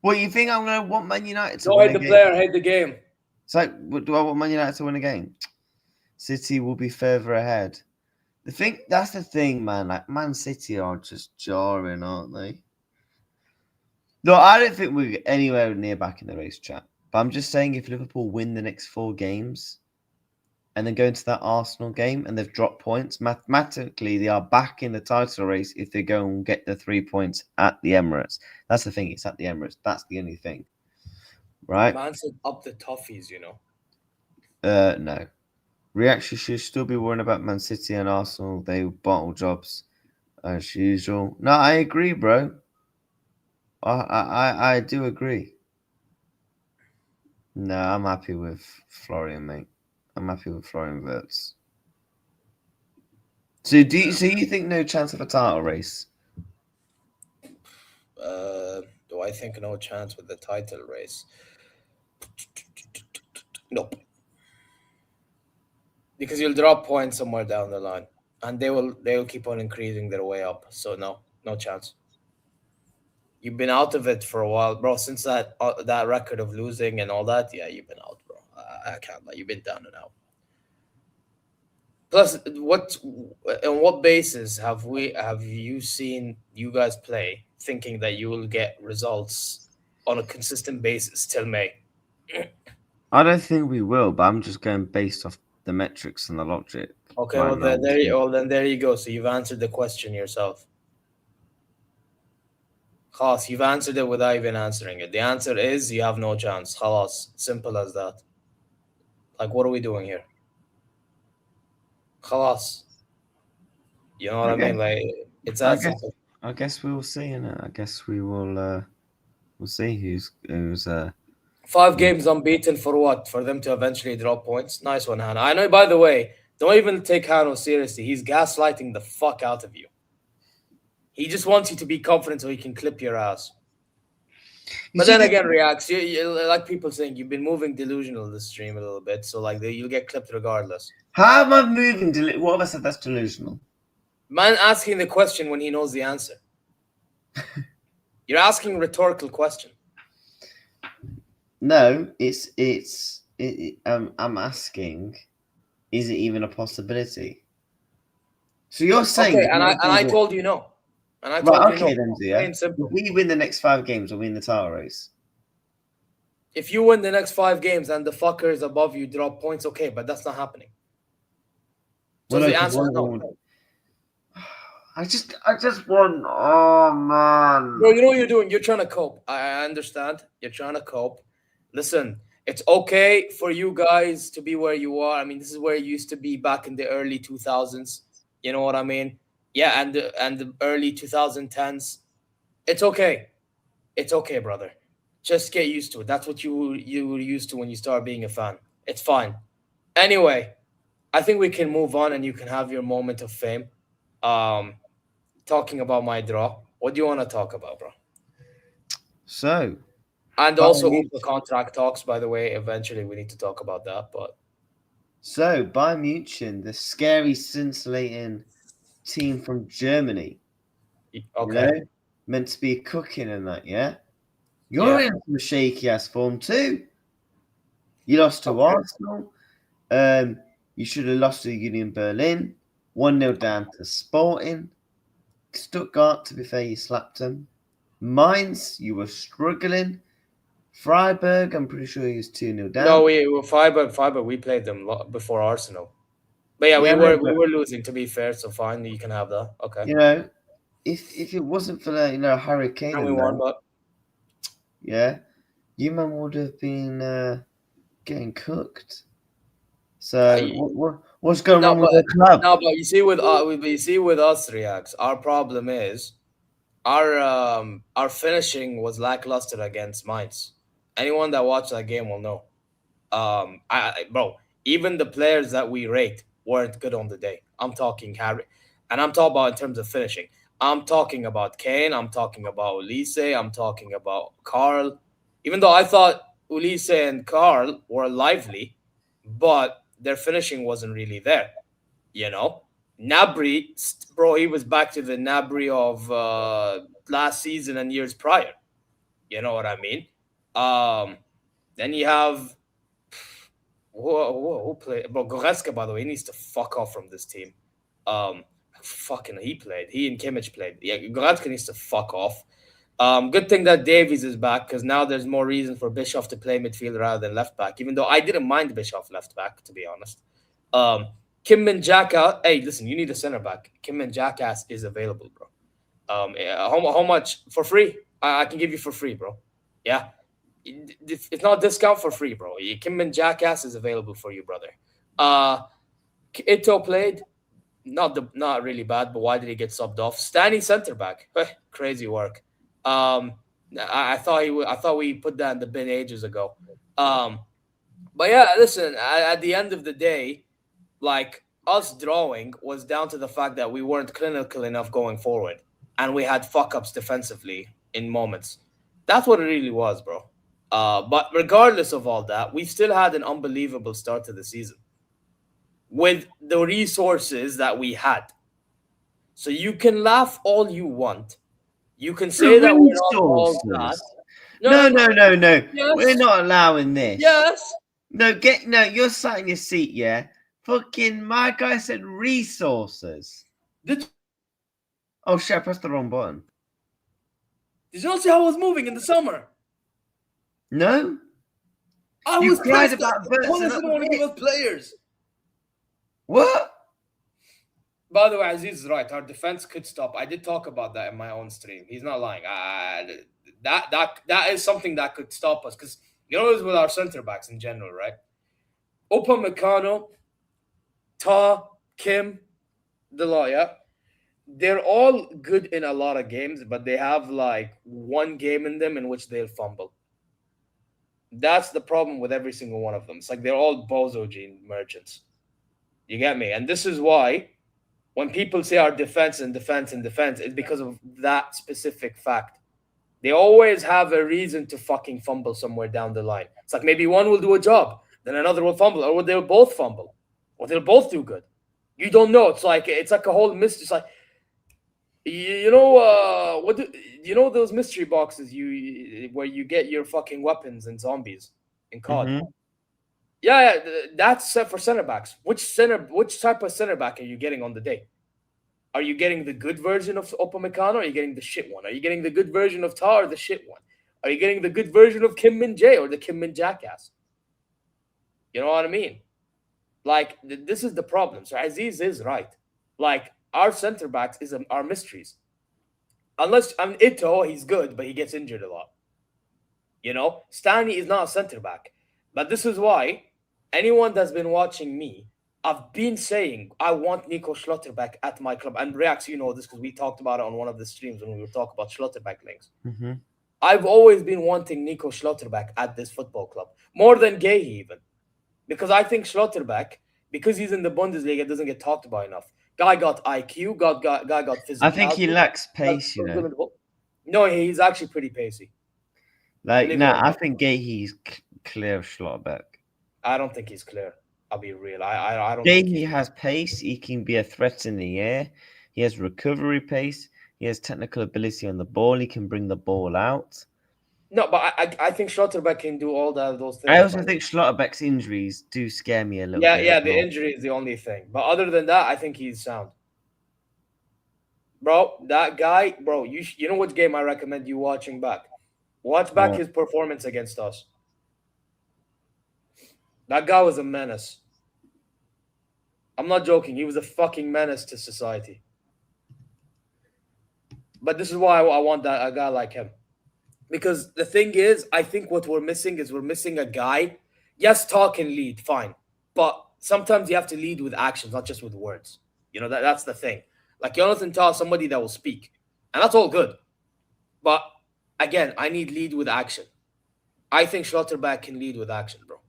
Well, you think I'm going to want Man United to win a game? Don't hate the player, hate the game. It's like, do I want Man United to win a game? City will be further ahead. That's the thing, man. Like, Man City are just jarring, aren't they? No, I don't think we're anywhere near back in the race, chat. But I'm just saying if Liverpool win the next 4 games, and then go into that Arsenal game and they've dropped points, mathematically they are back in the title race if they go and get the 3 points at the Emirates. That's the thing. It's at the Emirates. That's the only thing. Right? Man said up the toffees, you know. No. Reaction should still be worrying about Man City and Arsenal. They bottle jobs as usual. No, I agree, bro. I do agree. No, I'm happy with Florian, mate. I'm happy with Florian Wirtz. So you think no chance of a title race? Do I think no chance with the title race? Nope. Because you'll drop points somewhere down the line, and they will keep on increasing their way up. So no chance. You've been out of it for a while, bro. Since that record of losing and all that, yeah, you've been out, bro. I can't lie. You've been down and out. Plus, on what basis have you seen you guys play thinking that you will get results on a consistent basis till May? I don't think we will, but I'm just going based off the metrics and the logic. Okay, right then there you go. So you've answered the question yourself. Khalas, you've answered it without even answering it. The answer is you have no chance. Khalas, simple as that. Like, what are we doing here? Khalas. You know what I mean? Like, it's that simple. I guess we will see, innit? I guess we will. We'll see who's 5 games unbeaten for what? For them to eventually drop points? Nice one, Hannah. I know, by the way, don't even take Hannah seriously. He's gaslighting the fuck out of you. He just wants you to be confident so he can clip your ass. But then again, Reacts, you like people saying, you've been moving delusional this stream a little bit, so like you'll get clipped regardless. How am I moving? What have I said that's delusional? Man asking the question when he knows the answer. You're asking a rhetorical question. No, I'm asking, is it even a possibility? So you're saying, okay, and I told you no. And I told you no. Then, if we win the next 5 games, we'll win the title race. If you win the next 5 games and the fuckers above you drop points, okay, but that's not happening. So the answer is no. I just want. Oh man. Bro, you know what you're doing? You're trying to cope. I understand. You're trying to cope. Listen, it's okay for you guys to be where you are. I mean, this is where you used to be back in the early 2000s. You know what I mean? Yeah, and the early 2010s. It's okay. It's okay, brother. Just get used to it. That's what you were used to when you start being a fan. It's fine. Anyway, I think we can move on and you can have your moment of fame. Talking about my draw. What do you want to talk about, bro? So, and also Upa contract talks, by the way. Eventually, we need to talk about that. But so Bayern München, the scary, scintillating team from Germany. Okay. You know, meant to be cooking and that, yeah? You're in some shaky ass form too. You lost to Arsenal. You should have lost to Union Berlin. 1-0 down to Sporting. Stuttgart, to be fair, you slapped them. Mainz, you were struggling. Freiburg, I'm pretty sure he was 2-0 down. No, we were Freiburg. We played them before Arsenal. But yeah, we were losing, to be fair, so fine, you can have that. Okay. You know, if it wasn't for the Harry Kane, and we won, but yeah, you man would have been getting cooked. So what's going wrong with the club? No, but you see with us, Reacts, our problem is our finishing was lackluster against Mainz. Anyone that watched that game will know. Bro, even the players that we rate weren't good on the day. I'm talking Harry, and I'm talking about in terms of finishing. I'm talking about Kane. I'm talking about Olise. I'm talking about Carl. Even though I thought Olise and Carl were lively, but their finishing wasn't really there. You know, Gnabry, bro, he was back to the Gnabry of last season and years prior. You know what I mean? Then you have who played? Bro, Goretzka, by the way, he needs to fuck off from this team. Fucking he played. He and Kimmich played. Yeah, Goretzka needs to fuck off. Good thing that Davies is back because now there's more reason for Bischoff to play midfield rather than left back. Even though I didn't mind Bischoff left back, to be honest. Kim Min Jackass. Hey, listen, you need a center back. Kim Min Jackass is available, bro. How much for free? I can give you for free, bro. Yeah, it's not a discount, for free, bro. Kim Min Jackass is available for you, brother. Ito played. Not really bad, but why did he get subbed off? Stanny center back. Crazy work. I thought we put that in the bin ages ago. But yeah, listen, at the end of the day, like, us drawing was down to the fact that we weren't clinical enough going forward, and we had fuck ups defensively in moments. That's what it really was, bro. But regardless of all that, we still had an unbelievable start to the season with the resources that we had. So you can laugh all you want. You can say that we're not all that. No. Yes. We're not allowing this. Yes. No, you're sat in your seat, yeah? Fucking my guy said resources. Oh shit, I pressed the wrong button. Did you not see how I was moving in the summer? No. You cried about Wirtz. Didn't want to give us players. What? By the way, Aziz is right. Our defense could stop. I did talk about that in my own stream. He's not lying. That is something that could stop us, because you know it's with our center backs in general, right? Upamecano, Ta, Kim, the lawyer. They're all good in a lot of games, but they have like one game in them in which they'll fumble. That's the problem with every single one of them. It's like they're all bozo gene merchants. You get me? And this is why when people say our defense, it's because of that specific fact. They always have a reason to fucking fumble somewhere down the line. It's like maybe one will do a job, then another will fumble, or they'll both fumble, or they'll both do good. You don't know. It's like a whole mystery. It's like, you know those mystery boxes where you get your fucking weapons and zombies in COD. Mm-hmm. Yeah, that's set for center backs. Which type of center back are you getting on the day? Are you getting the good version of Upamecano, or are you getting the shit one? Are you getting the good version of Ta, or the shit one? Are you getting the good version of Kim Min Jae, or the Kim Min Jackass? You know what I mean? Like, this is the problem. So Aziz is right. Like, our center backs are mysteries. Unless, Ito, he's good, but he gets injured a lot. You know? Stanley is not a center back. But this is why anyone that's been watching me, I've been saying I want Nico Schlotterbeck at my club. And Reacts, you know this because we talked about it on one of the streams when we were talking about Schlotterbeck links. Mm-hmm. I've always been wanting Nico Schlotterbeck at this football club. More than Gay even. Because I think Schlotterbeck, because he's in the Bundesliga, doesn't get talked about enough. Guy got IQ, guy got physical. I think he lacks pace, you know. No, he's actually pretty pacey. Like, I think he's clear of Schlotterbeck. I don't think he's clear. I'll be real. I don't. He has pace. He can be a threat in the air. He has recovery pace. He has technical ability on the ball. He can bring the ball out. No, but I think Schlotterbeck can do all those things. I also think Schlotterbeck's injuries do scare me a little bit. Yeah, the injury is the only thing. But other than that, I think he's sound. Bro, that guy, bro, you know what game I recommend you watching back? Watch back his performance against us. That guy was a menace. I'm not joking. He was a fucking menace to society. But this is why I want a guy like him. Because the thing is, I think what we're missing is a guy. Yes, talk and lead, fine. But sometimes you have to lead with actions, not just with words. You know, that's the thing. Like Jonathan Tah, somebody that will speak. And that's all good. But again, I need lead with action. I think Schlotterbeck can lead with action, bro.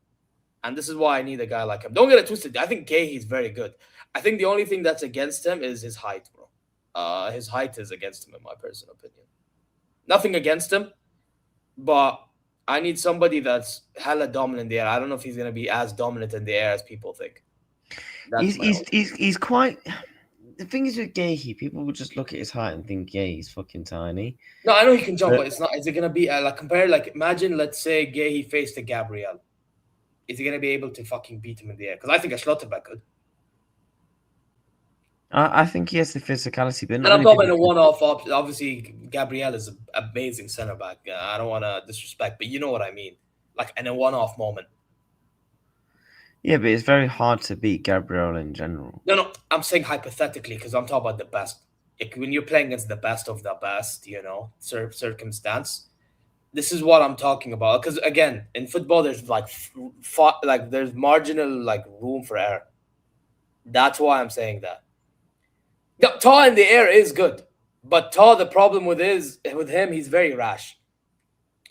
And this is why I need a guy like him. Don't get it twisted. I think Gay, very good. I think the only thing that's against him is his height, bro. His height is against him, in my personal opinion. Nothing against him, but I need somebody that's hella dominant in the air. I don't know if he's going to be as dominant in the air as people think. He's quite... The thing is with Gahey, people will just look at his height and think, yeah, he's fucking tiny. No, I know he can jump, but it's not. Is it going to be imagine, let's say Gahey faced a Gabriel. Is he going to be able to fucking beat him in the air? Because I think a Schlotterbeck could. I think he has the physicality, but and I'm not in a one-off option. Obviously, Gabriel is an amazing centre back. I don't want to disrespect, but you know what I mean. Like in a one-off moment. Yeah, but it's very hard to beat Gabriel in general. No, I'm saying hypothetically because I'm talking about the best. When you're playing against the best of the best, circumstance. This is what I'm talking about. Because again, in football, there's there's marginal room for error. That's why I'm saying that. Taw in the air is good, but Taw, the problem with him, he's very rash.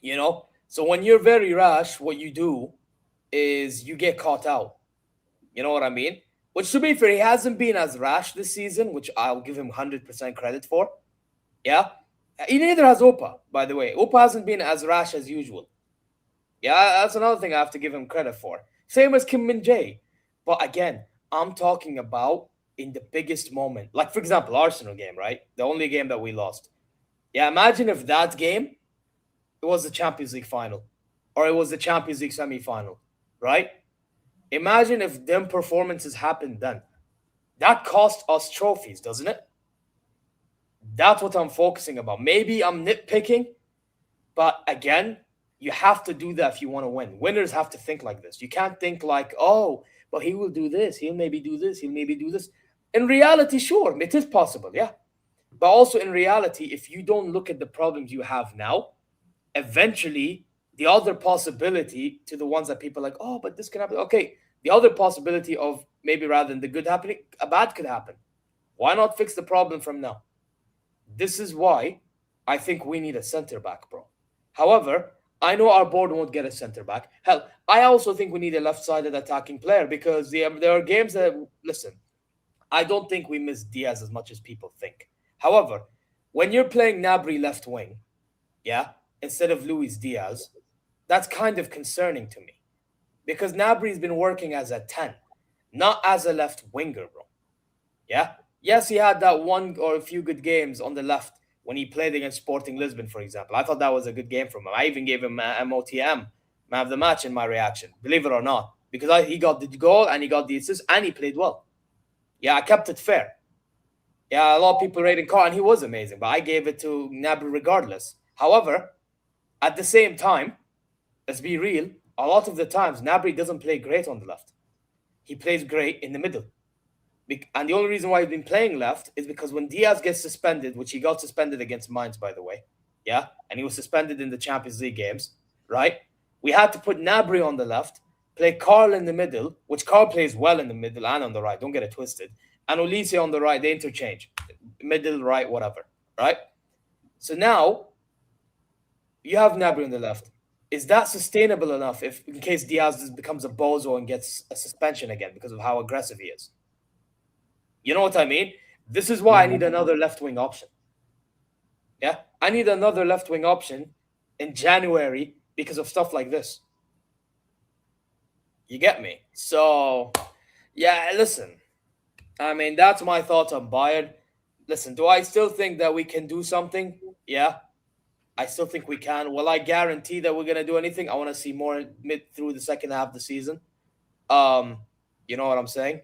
So when you're very rash, what you do is you get caught out. You know what I mean? Which, to be fair, he hasn't been as rash this season, which I'll give him 100% credit for. Yeah? He neither has Upa, by the way. Upa hasn't been as rash as usual. Yeah, that's another thing I have to give him credit for. Same as Kim Min-jae. But again, I'm talking about in the biggest moment. Like, for example, Arsenal game, right? The only game that we lost. Yeah, imagine if that game, it was the Champions League final. Or it was the Champions League semi-final, right? Imagine if them performances happened then. That cost us trophies, doesn't it? That's what I'm focusing about. Maybe I'm nitpicking, but again, you have to do that if you want to win. Winners have to think like this. You can't think like, oh, but he will do this. He'll maybe do this. He'll maybe do this. In reality, sure, it is possible, yeah. But also in reality, if you don't look at the problems you have now, eventually the other possibility to the ones that people are like, oh, but this can happen. Okay, the other possibility of maybe rather than the good happening, a bad could happen. Why not fix the problem from now? This is why I think we need a center back, bro. However, I know our board won't get a center back. Hell, I also think we need a left-sided attacking player because there are games that, listen, I don't think we miss Diaz as much as people think. However, when you're playing Gnabry left wing, yeah, instead of Luis Diaz, that's kind of concerning to me because Gnabry's been working as a 10, not as a left winger, bro. Yeah? Yes, he had that one or a few good games on the left when he played against Sporting Lisbon, for example. I thought that was a good game from him. I even gave him MOTM, man of the match, in my reaction, believe it or not, because he got the goal and he got the assist and he played well. Yeah, I kept it fair. Yeah, a lot of people rating Carr, and he was amazing, but I gave it to Gnabry regardless. However, at the same time, let's be real, a lot of the times, Gnabry doesn't play great on the left. He plays great in the middle. And the only reason why he's been playing left is because when Diaz gets suspended, which he got suspended against Mainz, by the way, yeah, and he was suspended in the Champions League games, right? We had to put Gnabry on the left, play Carl in the middle, which Carl plays well in the middle and on the right, don't get it twisted, and Olise on the right, they interchange, middle, right, whatever, right? So now, you have Gnabry on the left. Is that sustainable enough if, in case Diaz becomes a bozo and gets a suspension again because of how aggressive he is? You know what I mean? This is why I need another left-wing option. Yeah? I need another left-wing option in January because of stuff like this. You get me? So, yeah, listen. I mean, that's my thoughts on Bayern. Listen, do I still think that we can do something? Yeah. I still think we can. Will I guarantee that we're going to do anything? I want to see more through the second half of the season. You know what I'm saying?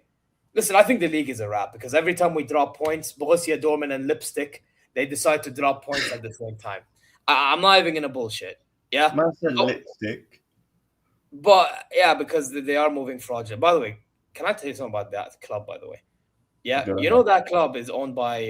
Listen, I think the league is a wrap because every time we drop points, Borussia Dortmund and Lipstick, they decide to drop points at the same time. I'm not even going to bullshit. Yeah? Lipstick. But, yeah, because they are moving fraudulent. By the way, can I tell you something about that club, by the way? Yeah, you know that club is owned by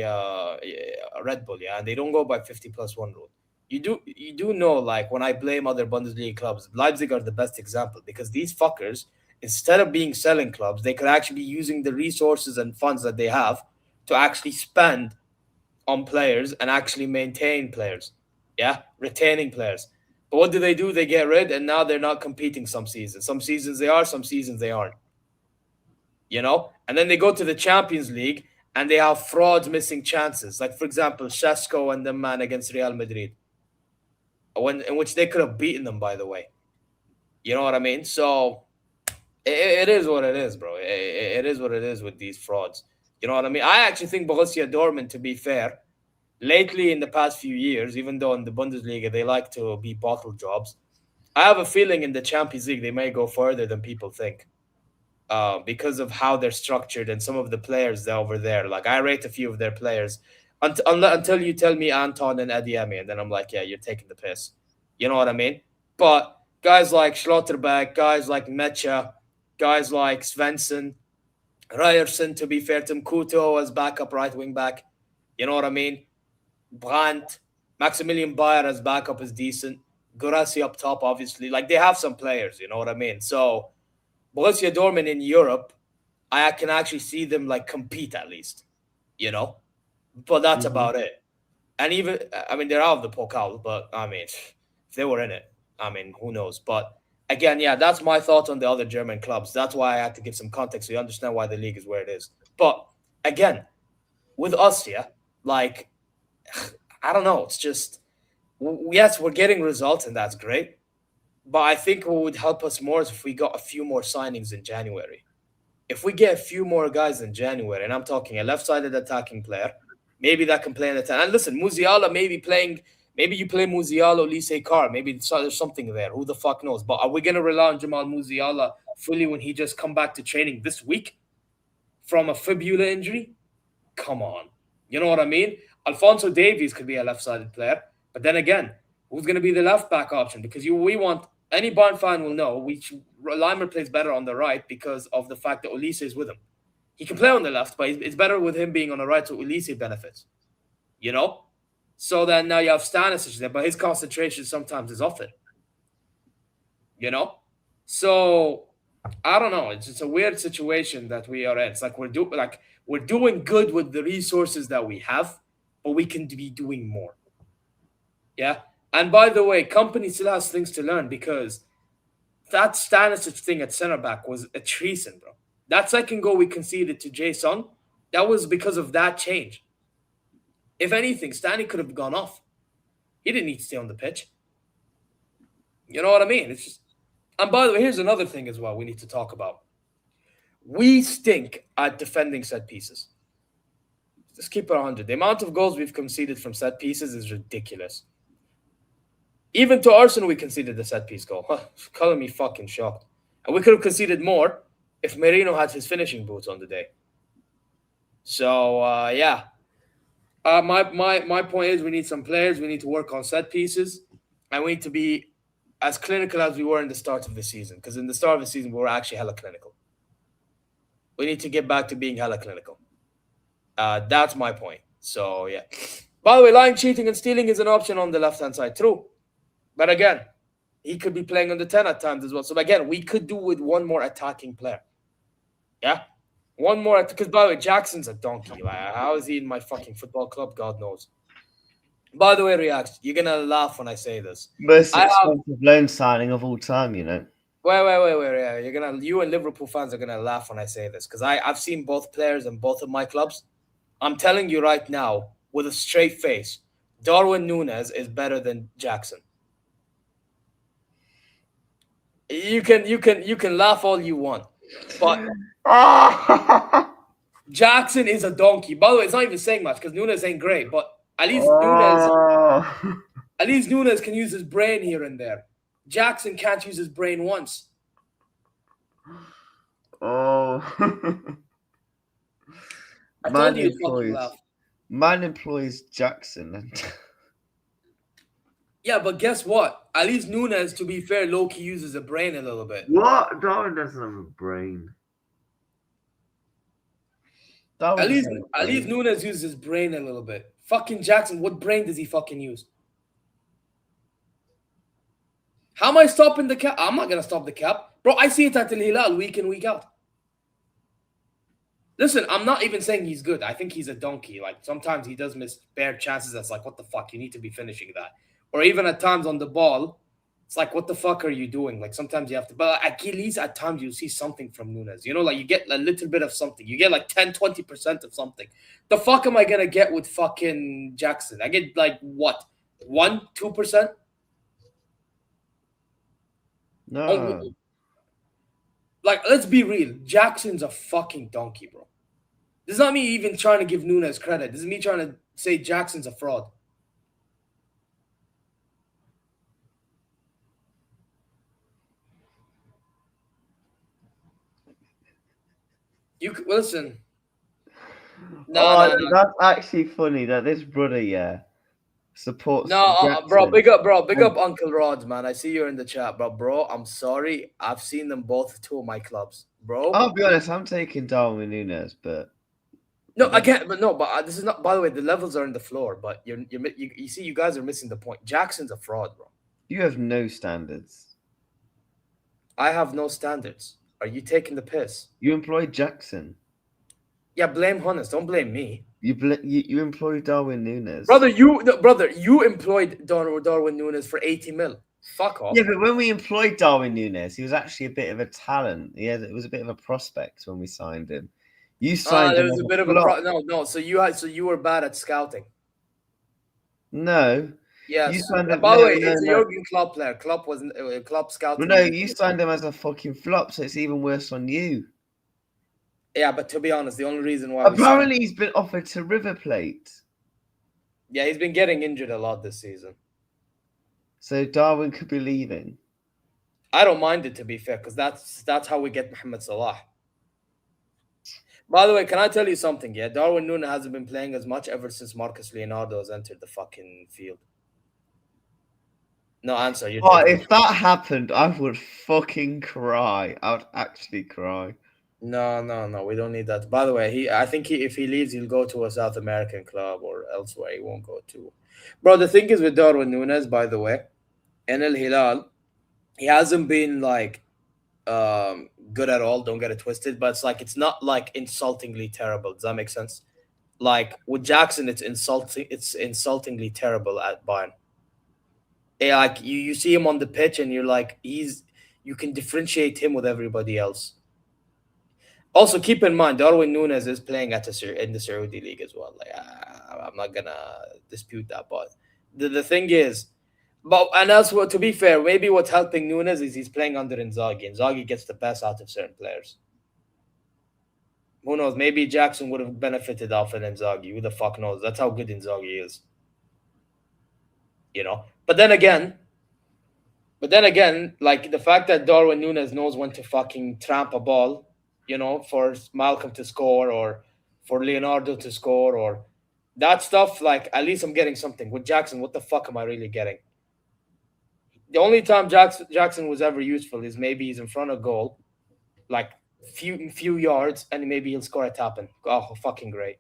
Red Bull, yeah? And they don't go by 50+1 rule. You do know, like, when I blame other Bundesliga clubs, Leipzig are the best example because these fuckers, instead of being selling clubs, they could actually be using the resources and funds that they have to actually spend on players and actually maintain players. Yeah, retaining players. But what do? They get rid, and now they're not competing some seasons. Some seasons they are, some seasons they aren't. You know? And then they go to the Champions League, and they have frauds missing chances. Like, for example, Šeško and the man against Real Madrid. In which they could have beaten them, by the way. You know what I mean? So it is what it is, bro. It is what it is with these frauds. You know what I mean? I actually think Borussia Dortmund, to be fair, lately in the past few years, even though in the Bundesliga they like to be bottle jobs, I have a feeling in the Champions League they may go further than people think because of how they're structured and some of the players that are over there. Like, I rate a few of their players until you tell me Anton and Adeyemi, and then I'm like, yeah, you're taking the piss. You know what I mean? But guys like Schlotterbeck, guys like Mecha, guys like Svensson, Ryerson, to be fair, Tim Kuto as backup right wing back. You know what I mean? Brandt, Maximilian Bayer as backup is decent. Gurasi up top, obviously. Like, they have some players, you know what I mean? So, Borussia Dortmund in Europe, I can actually see them, like, compete at least, you know? But that's about it. And even, I mean, they're out of the Pokal, but, I mean, if they were in it, I mean, who knows? But, again, yeah, that's my thought on the other German clubs. That's why I had to give some context so you understand why the league is where it is. But, again, with us, yeah, like, I don't know. It's just, yes, we're getting results, and that's great. But I think what would help us more is if we got a few more signings in January. If we get a few more guys in January, and I'm talking a left-sided attacking player, maybe that can play in the 10. And listen, Musiala may be playing, maybe you play Musiala, Olise, Carr. Maybe there's something there. Who the fuck knows? But are we going to rely on Jamal Musiala fully when he just come back to training this week from a fibula injury? Come on. You know what I mean? Alphonso Davies could be a left-sided player. But then again, who's going to be the left-back option? Because we want, any Bayern fan will know, Leimer plays better on the right because of the fact that Olise is with him. He can play on the left, but it's better with him being on the right, so Olise benefits. You know? So then now you have Stanisic there, but his concentration sometimes is off it. You know? So, I don't know. It's just a weird situation that we are in. It's like we're doing good with the resources that we have, but we can be doing more. Yeah? And by the way, company still has things to learn because that Stanisic thing at center back was a treason, bro. That second goal we conceded to Jason, that was because of that change. If anything, Stanley could have gone off. He didn't need to stay on the pitch. You know what I mean? It's just. And by the way, here's another thing as well we need to talk about. We stink at defending set pieces. Just keep it 100. The amount of goals we've conceded from set pieces is ridiculous. Even to Arsenal, we conceded the set piece goal. Calling me fucking shocked. And we could have conceded more if Merino had his finishing boots on the day. So, yeah. My point is we need some players. We need to work on set pieces. And we need to be as clinical as we were in the start of the season. Because in the start of the season, we were actually hella clinical. We need to get back to being hella clinical. That's my point. So, yeah. By the way, lying, cheating, and stealing is an option on the left-hand side. True. But again, he could be playing on the 10 at times as well. So, again, we could do with one more attacking player. Yeah? One more. Because, by the way, Jackson's a donkey. Like, how is he in my fucking football club? God knows. By the way, Reacts, you're going to laugh when I say this. Most expensive loan signing of all time, you know. Wait. Yeah, you and Liverpool fans are going to laugh when I say this. Because I've seen both players in both of my clubs. I'm telling you right now, with a straight face, Darwin Núñez is better than Jackson. You can laugh all you want, but Jackson is a donkey. By the way, it's not even saying much because Núñez ain't great, but at least Núñez can use his brain here and there. Jackson can't use his brain once. Oh. I told you you'd fucking laugh. Man employs Jackson. Yeah, but guess what? At least Núñez, to be fair, low-key uses a brain a little bit. What? Darwin doesn't have a brain. At least Núñez uses his brain a little bit. Fucking Jackson, what brain does he fucking use? How am I stopping the cap? I'm not going to stop the cap. Bro, I see it at Al Hilal week in, week out. Listen, I'm not even saying he's good. I think he's a donkey. Like, sometimes he does miss bare chances that's like, what the fuck? You need to be finishing that. Or even at times on the ball, it's like, what the fuck are you doing? Like, sometimes you have to... But at least at times you see something from Núñez. You know, like, you get a little bit of something. You get like 10, 20% of something. The fuck am I going to get with fucking Jackson? I get like, what? 1%, 2%? No. Oh, like, let's be real. Jackson's a fucking donkey, bro. This is not me even trying to give Núñez credit. This is me trying to say Jackson's a fraud. You listen. No. That's actually funny that this brother, yeah, supports. No, bro, Jackson. big up Uncle Rod, man. I see you're in the chat, bro. I'm sorry. I've seen them both, two of my clubs, bro. I'll be honest. I'm taking Darwin Núñez, but No, again, but this is not. By the way, the levels are in the floor, but you see, you guys are missing the point. Jackson's a fraud, bro. you have no standards. I have no standards. Are you taking the piss? You employed Jackson. Yeah, blame Hunnes. Don't blame me. You employed Darwin Núñez. Brother, you employed Darwin Núñez for 80 mil. Fuck off. Yeah, but when we employed Darwin Núñez, he was actually a bit of a talent. It was a bit of a prospect when we signed him. You signed there him was as a bit of flop. no. So you were bad at scouting. No. Yes. You signed him, By the way, no, it's a no. Jurgen Klopp player. Klopp wasn't Klopp scouting. Well, no, you signed him as a fucking flop, so it's even worse on you. Yeah, but to be honest, the only reason why apparently he's been offered to River Plate. Yeah, he's been getting injured a lot this season. So Darwin could be leaving. I don't mind it, to be fair, because that's how we get Mohamed Salah. By the way, can I tell you something? Yeah, Darwin Núñez hasn't been playing as much ever since Marcus Leonardo has entered the fucking field. No answer. If that happened, I would fucking cry. I would actually cry. No. We don't need that. By the way, I think if he leaves, he'll go to a South American club or elsewhere. He won't go to. Bro, the thing is with Darwin Núñez, by the way, in Al Hilal, he hasn't been like good at all. Don't get it twisted, but it's not like insultingly terrible. Does that make sense? Like with Jackson, it's insultingly terrible at Bayern. Yeah, like you see him on the pitch, and you're like, you can differentiate him with everybody else. Also, keep in mind, Darwin Núñez is playing in the Saudi league as well. Like, I'm not gonna dispute that, but the thing is, and also to be fair, maybe what's helping Núñez is he's playing under Inzaghi. Inzaghi gets the best out of certain players. Who knows? Maybe Jackson would have benefited off an Inzaghi. Who the fuck knows? That's how good Inzaghi is. You know. But then again, like the fact that Darwin Núñez knows when to fucking tramp a ball, you know, for Malcolm to score or for Leonardo to score or that stuff, like at least I'm getting something. With Jackson, what the fuck am I really getting? The only time Jackson was ever useful is maybe he's in front of goal, like few yards, and maybe he'll score a tap-in. Oh, fucking great.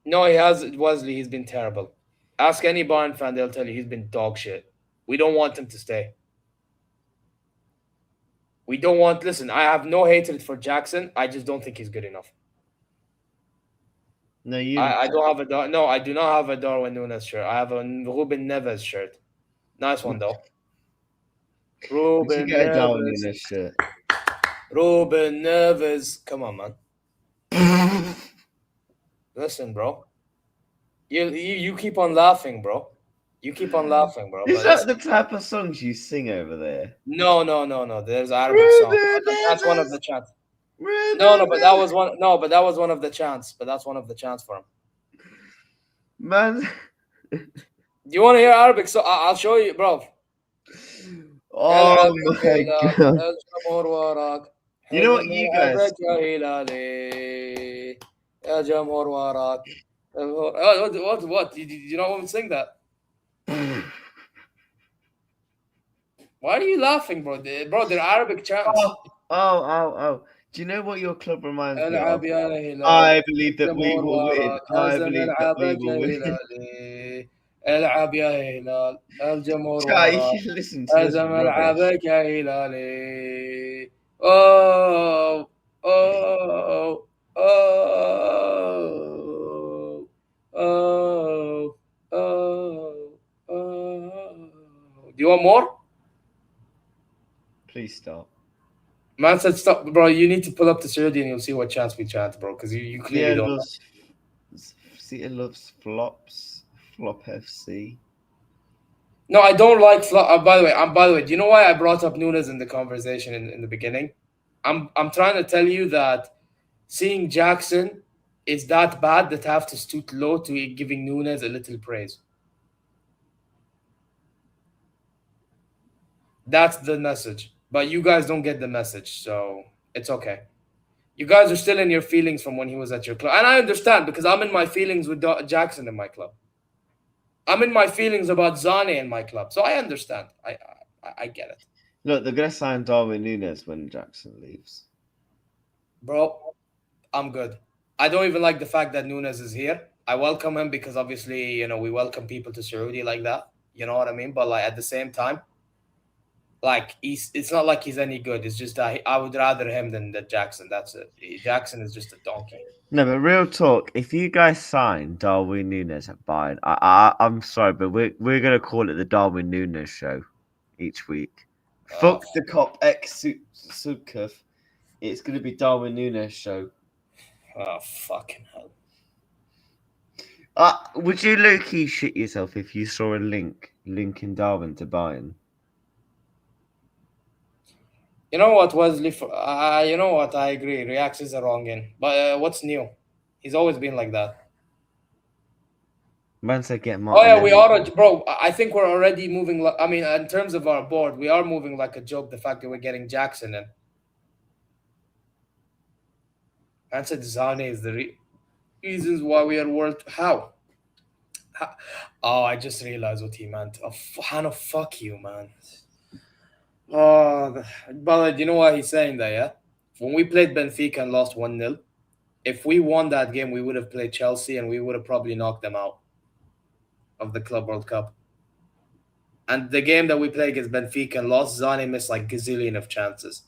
No, he has Wesley. He's been terrible. Ask any Bayern fan; they'll tell you he's been dog shit. We don't want him to stay. We don't want. Listen, I have no hatred for Jackson. I just don't think he's good enough. No, you. I don't have a. No, I do not have a Darwin Núñez shirt. I have a Ruben Neves shirt. Nice one though. Ruben Neves. Darwin Núñez shirt. Ruben Neves. Come on, man. Listen, bro. You keep on laughing, bro. You keep on laughing, bro. Is that the type of songs you sing over there? No. There's Arabic songs. That's one of the chants. No, but that was one. No, but that was one of the chants. But that's one of the chants for him. Man, do you want to hear Arabic? So I'll show you, bro. Oh my god! You know what, you guys? What? Did you not want to sing that? Why are you laughing, bro? They're Arabic chants. Oh. Do you know what your club reminds me of? I believe that we will win. I believe that we will win. العب يا هلال الجمهور listen to this هزم rubbish. العبك يا هلالي oh oh oh oh oh oh. Do you want more? Please stop. Man said stop, bro. You need to pull up the Saudi and you'll see what chants we chant, bro. Because you clearly don't. It loves flops. Flop FC. No, I don't like flop. By the way, do you know why I brought up Núñez in the conversation in the beginning? I'm trying to tell you that seeing Jackson is that bad that I have to stoop low to giving Núñez a little praise. That's the message. But you guys don't get the message, so it's okay. You guys are still in your feelings from when he was at your club. And I understand because I'm in my feelings with Jackson in my club. I'm in my feelings about Zane in my club. So I understand. I get it. Look, they're going to sign Darwin Núñez when Jackson leaves. Bro, I'm good. I don't even like the fact that Núñez is here. I welcome him because obviously, you know, we welcome people to Saudi like that. You know what I mean? But like at the same time, like it's not like he's any good. It's just that I would rather him than Jackson. That's it. Jackson is just a donkey. No, but real talk. If you guys sign Darwin Núñez at Bayern, I'm sorry, but we're gonna call it the Darwin Núñez show each week. Fuck the KOP X SÜDKURVE. It's gonna be Darwin Núñez show. Oh fucking hell! Would you low-key shit yourself if you saw a linking Darwin to Bayern? You know what, Wesley? You know what? I agree. Reacts is a wrong in. But what's new? He's always been like that. Man said get Martin. Oh yeah, we are, bro. I think we're already moving. I mean, in terms of our board, we are moving like a joke. The fact that we're getting Jackson in. Man said Zane is the reasons why we are world. How? Oh, I just realized what he meant. Oh, Hannah, fuck you, man. Oh, but you know why he's saying that, yeah? When we played Benfica and lost 1-0, if we won that game, we would have played Chelsea and we would have probably knocked them out of the Club World Cup. And the game that we played against Benfica and lost, Zane missed like gazillion of chances.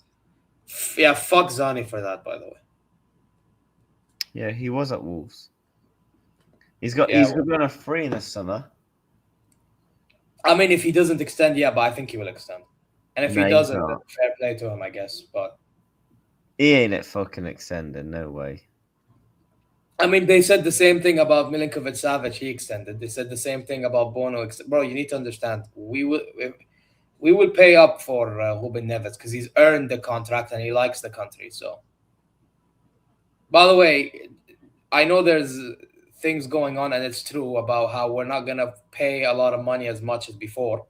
Yeah, fuck Zane for that, by the way. Yeah, he was at Wolves. He's going to be on a free in the summer. I mean, if he doesn't extend, yeah, but I think he will extend. And if he doesn't, then fair play to him, I guess. But he ain't it fucking extending, no way. I mean, they said the same thing about Milinkovic-Savic. He extended. They said the same thing about Bono. Bro, you need to understand. We will pay up for Ruben Neves because he's earned the contract and he likes the country. So, by the way, I know there's things going on, and it's true about how we're not gonna pay a lot of money as much as before.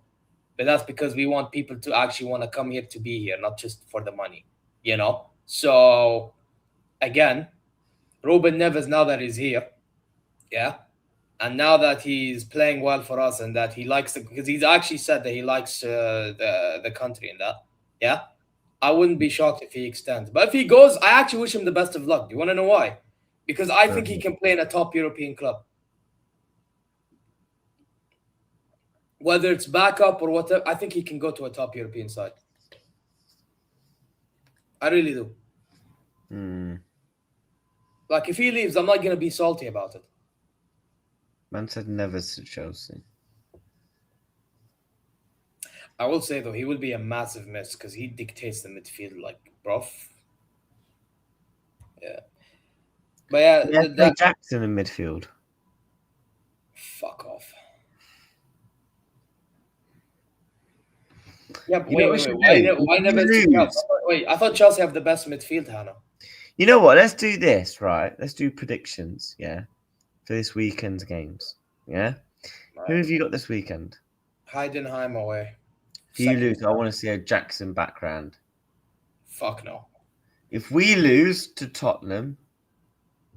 But that's because we want people to actually want to come here to be here, not just for the money, you know? So, again, Ruben Neves, now that he's here, yeah, and now that he's playing well for us and that he likes because he's actually said that he likes the country and that, yeah, I wouldn't be shocked if he extends. But if he goes, I actually wish him the best of luck. Do you want to know why? Because I think he can play in a top European club. Whether it's backup or whatever, I think he can go to a top European side. I really do. Like, if he leaves, I'm not going to be salty about it. Man said never to Chelsea. I will say, though, he will be a massive miss because he dictates the midfield like, bruv. Yeah. But yeah, Jackson in midfield. Fuck off. Yeah, but why never? Wait, I thought Chelsea have the best midfield, Hannah. You know what? Let's do this, right? Let's do predictions, yeah, for this weekend's games, yeah. Right. Who have you got this weekend? Heidenheim away. If you lose, I want to see a Jackson background. Fuck no. If we lose to Tottenham,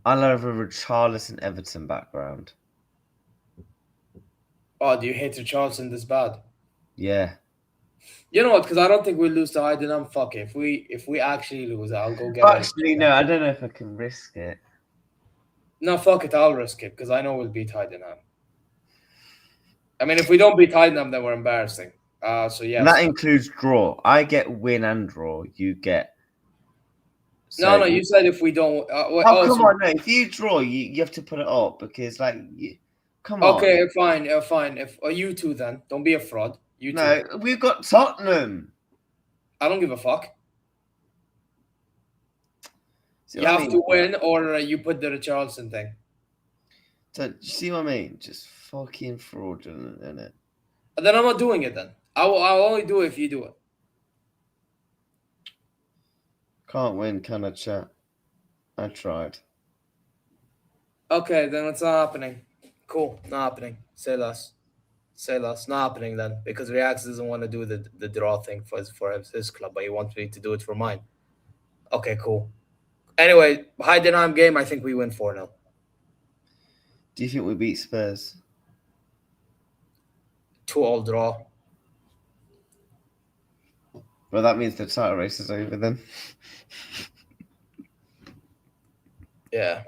I'll have a Richarlison Everton background. Oh, do you hate Richarlison this bad? Yeah. You know what? Because I don't think we'll lose to Heidenheim. Fuck it. If we actually lose, I'll go get Actually, no, I don't know if I can risk it. No, fuck it. I'll risk it because I know we'll beat Heidenheim. I mean, if we don't beat Heidenheim, then we're embarrassing. So yeah. That includes draw. I get win and draw. You get. So no. You said if we don't. Come on! No, if you draw, you have to put it up because come on. Okay, fine. Fine. If you two then don't be a fraud. No, we've got Tottenham. I don't give a fuck. You have to win, or you put the Richarlison thing. So, you see what I mean? Just fucking fraudulent, innit? Then I'm not doing it then. I'll only do it if you do it. Can't win, can I, chat? I tried. Okay, then it's not happening. Cool, not happening. Say less. Not happening then, because Reacts doesn't want to do the draw thing for his club, but he wants me to do it for mine. Okay, cool. Anyway, Heidenheim game, I think we win 4-0. Do you think we beat Spurs? 2-2 draw. Well, that means the title race is over then. Yeah.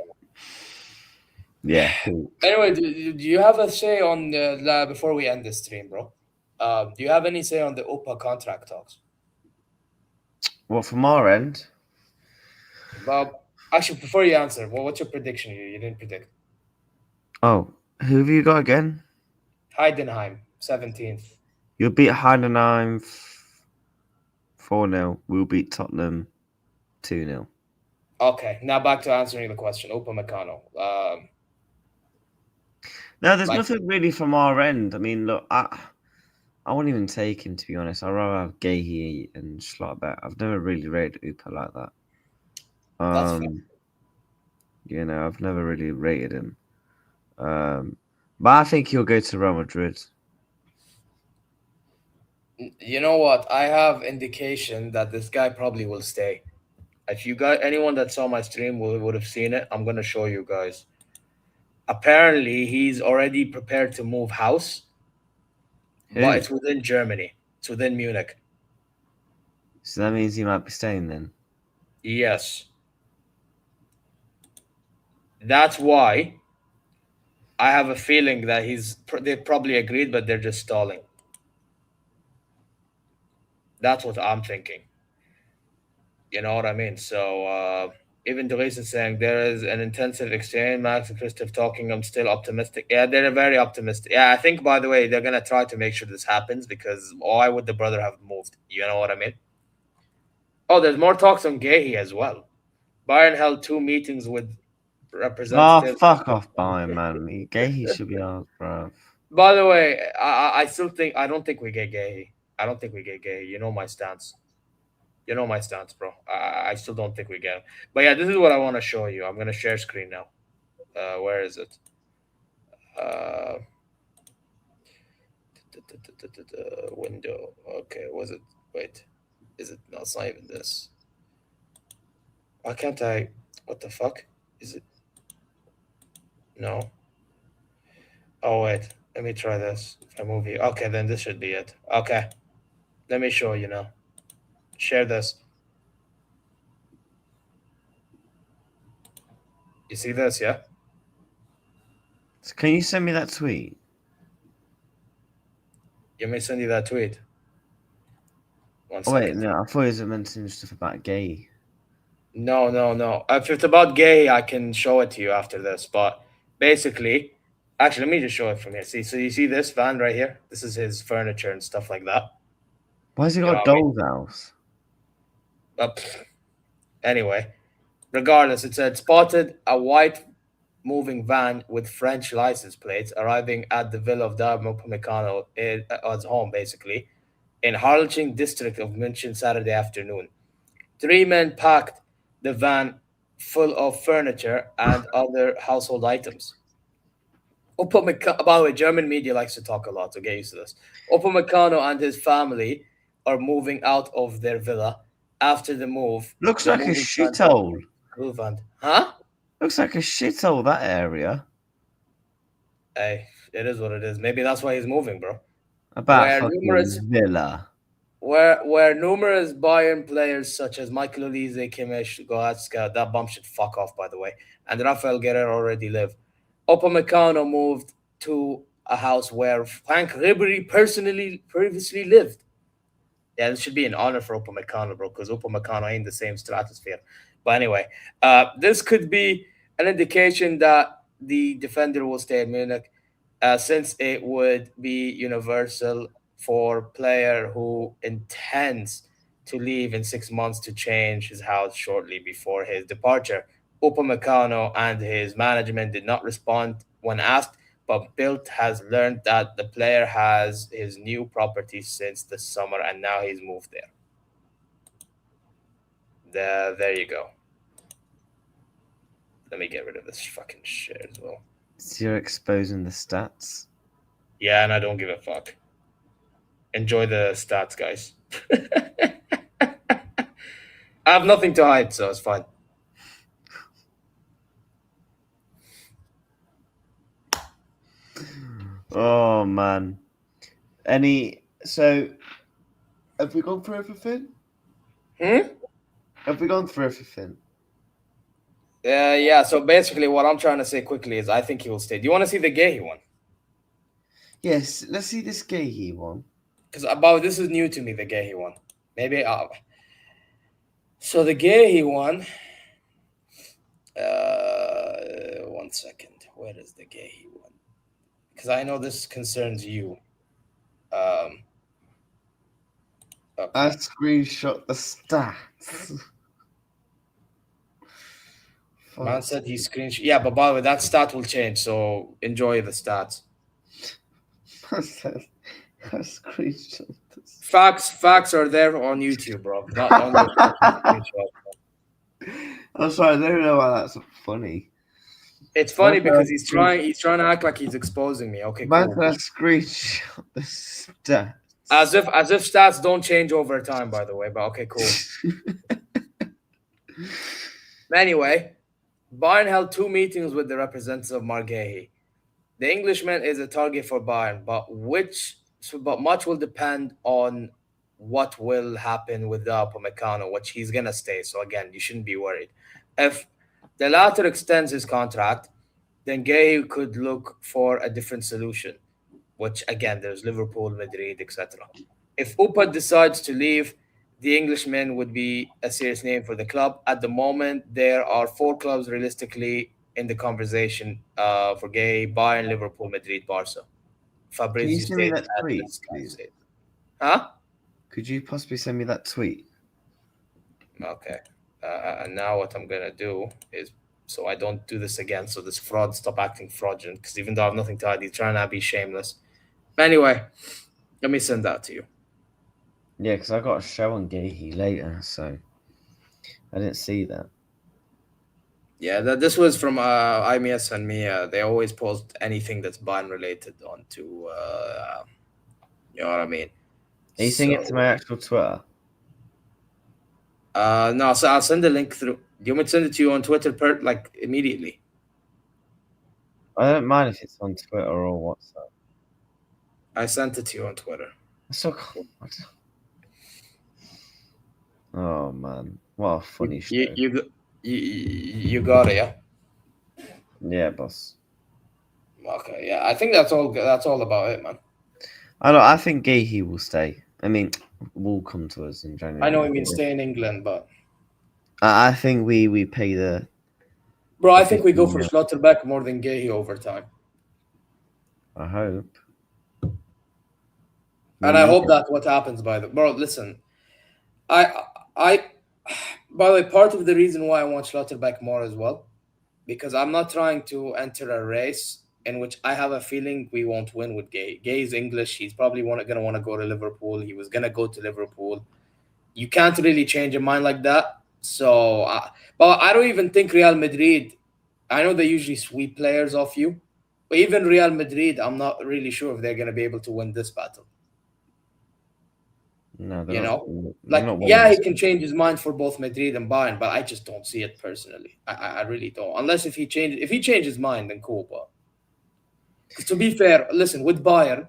Yeah. Cool. Anyway, do you have a say on before we end this stream, bro? Do you have any say on the Upa contract talks? Well, from our end, Well, actually, before you answer, what's your prediction? You didn't predict. oh, who have you got again? Heidenheim, 17th. You'll beat Heidenheim 4-0. We'll beat Tottenham 2-0. Okay, now back to answering the question. Upamecano. No, there's nothing really from our end. I mean, look, I won't even take him, to be honest. I'd rather have Gahey and Slot Upa. I've never really rated Upa like that. That's fair. You know, I've never really rated him. But I think he'll go to Real Madrid. You know what? I have indication that this guy probably will stay. If you got anyone that saw my stream would have seen it, I'm gonna show you guys. Apparently, he's already prepared to move house, but it's within Germany. It's within Munich. So that means he might be staying then. Yes. That's why I have a feeling that they probably agreed, but they're just stalling. That's what I'm thinking. You know what I mean? So even Delise is saying there is an intensive exchange. Max and Christoph talking. I'm still optimistic. Yeah, they're very optimistic. Yeah, I think, by the way, they're going to try to make sure this happens because why would the brother have moved? You know what I mean? Oh, there's more talks on Gahey as well. Bayern held 2 meetings with representatives. Oh, fuck off, Bayern, man. Gahey should be out, bro. By the way, I don't think we get Gahey. I don't think we get Gahey. You know my stance. You know my stance, bro. I still don't think we get him. But yeah, this is what I want to show you. I'm going to share screen now. Where is it? Window. Okay, was it? Wait. Is it? No, it's not even this. Why can't I? What the fuck? Is it? No. Oh, wait. Let me try this. If I move here. Okay, then this should be it. Okay. Let me show you now. Share this. You see this, yeah? So can you send me that tweet? You may send you that tweet. One Oh, wait, second. no, I thought it was mentioning stuff about Gahey. No. If it's about Gahey, I can show it to you after this. But basically, actually, let me just show it from here. See, so you see this van right here? This is his furniture and stuff like that. Why has he got a doll's house? Anyway, regardless, it said spotted a white moving van with French license plates arriving at the villa of Upamecano at his home, basically, in Harleching district of München Saturday afternoon. 3 men packed the van full of furniture and other household items. Upamecano, by the way, German media likes to talk a lot, so get used to this. Upamecano and his family are moving out of their villa. After the move, looks like a shithole. Huh? Looks like a shithole, that area. Hey, it is what it is. Maybe that's why he's moving, bro. About fucking Villa. Where numerous Bayern players such as Michael Olise, Kimmich, Goretzka, that bum should fuck off, by the way, and Rafael Guerrero already live. Upamecano moved to a house where Frank Ribery previously lived. Yeah, this should be an honor for Upamecano, bro, because Upamecano ain't the same stratosphere. But anyway, this could be an indication that the defender will stay in Munich, since it would be universal for a player who intends to leave in 6 months to change his house shortly before his departure. Upamecano and his management did not respond when asked, but Bild has learned that the player has his new property since the summer, and now he's moved there. There you go. Let me get rid of this fucking shit as well. So you're exposing the stats? Yeah, and I don't give a fuck. Enjoy the stats, guys. I have nothing to hide, so it's fine. Oh man. So have we gone through everything? Have we gone through everything? Yeah. So basically, what I'm trying to say quickly is, I think he will stay. Do you want to see the Gay one? Yes, let's see this Gay one. Because this is new to me, the Gay one. Maybe. So the Gay one. 1 second. Where is the Gay one? Because I know this concerns you. Okay. I screenshot the stats. Man said he screenshot. Yeah, but by the way, that stat will change, so enjoy the stats. I screenshot this. Facts are there on YouTube, bro. Not on the screenshot. I'm sorry, I don't know why that's funny. It's funny because he's trying to act like he's exposing me. Okay, Man, cool. I screenshot the stats. As if stats don't change over time, by the way. But okay, cool. Anyway, Bayern held 2 meetings with the representatives of Marghi. The Englishman is a target for Bayern, but much will depend on what will happen with the Upamecano, which he's gonna stay. So again, you shouldn't be worried. If the latter extends his contract, then Gay could look for a different solution, which again, there's Liverpool, Madrid, etc. If Upa decides to leave, the Englishman would be a serious name for the club. At the moment, there are 4 clubs realistically in the conversation for Gay: Bayern, Liverpool, Madrid, Barca. Can you send me that tweet, please? Huh? Could you possibly send me that tweet? Okay. And now what I'm gonna do is, so I don't do this again, so this fraud stop acting fraudulent, because even though I have nothing to hide, he's trying to be shameless. Anyway, let me send that to you. Yeah, because I got a show on Gay later, so I didn't see that. Yeah, this was from IMS and Mia. They always post anything that's Bayern related onto, you know what I mean? Are you sending it to my actual Twitter? No, so I'll send the link through. Do you want me to send it to you on Twitter immediately? I don't mind if it's on Twitter or WhatsApp. I sent it to you on Twitter. That's so cool. Oh man, what a funny show. You got it, yeah? Yeah, boss. Okay, yeah. I think that's all about it, man. I think Gay will stay. I mean, will come to us in January. I know he means stay in England, but I think we pay the. Bro, I think we go for Schlotterbeck more than Gay over time. I hope. And I hope that's what happens. Bro, listen, by the way, part of the reason why I want Schlotterbeck more as well, because I'm not trying to enter a race in which I have a feeling we won't win with Gay. Gay is English. He's probably going to want to go to Liverpool. He was going to go to Liverpool. You can't really change your mind like that. So, but I don't even think Real Madrid, I know they usually sweep players off you, but even Real Madrid, I'm not really sure if they're going to be able to win this battle. No, he can change his mind for both Madrid and Bayern, but I just don't see it personally. I really don't. Unless if he changes his mind, then cool. But to be fair, listen, with Bayern,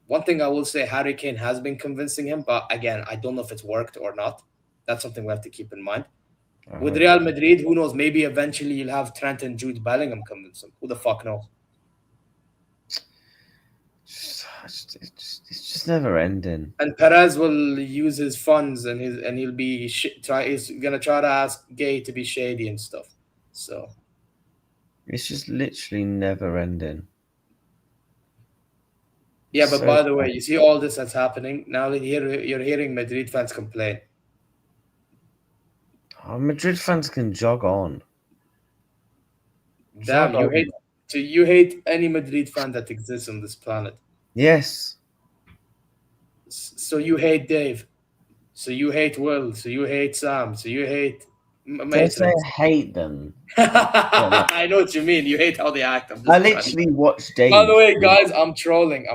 one thing I will say, Harry Kane has been convincing him, but again, I don't know if it's worked or not. That's something we have to keep in mind. With Real Madrid, who knows? Maybe eventually you'll have Trent and Jude Bellingham convince him. Who the fuck knows? It's just never ending. And Perez will use his funds and he'll be he's gonna try to ask Gay to be shady and stuff. So it's just literally never ending. Yeah, but by the way, you see all this that's happening now. You're hearing Madrid fans complain. Oh, Madrid fans can jog on. Damn, you hate any Madrid fan that exists on this planet. Yes. So you hate Dave. So you hate Will. So you hate Sam. So you hate Matrix. I hate them. I know what you mean. You hate how they act. I literally watched Dave. By the way, guys, I'm trolling.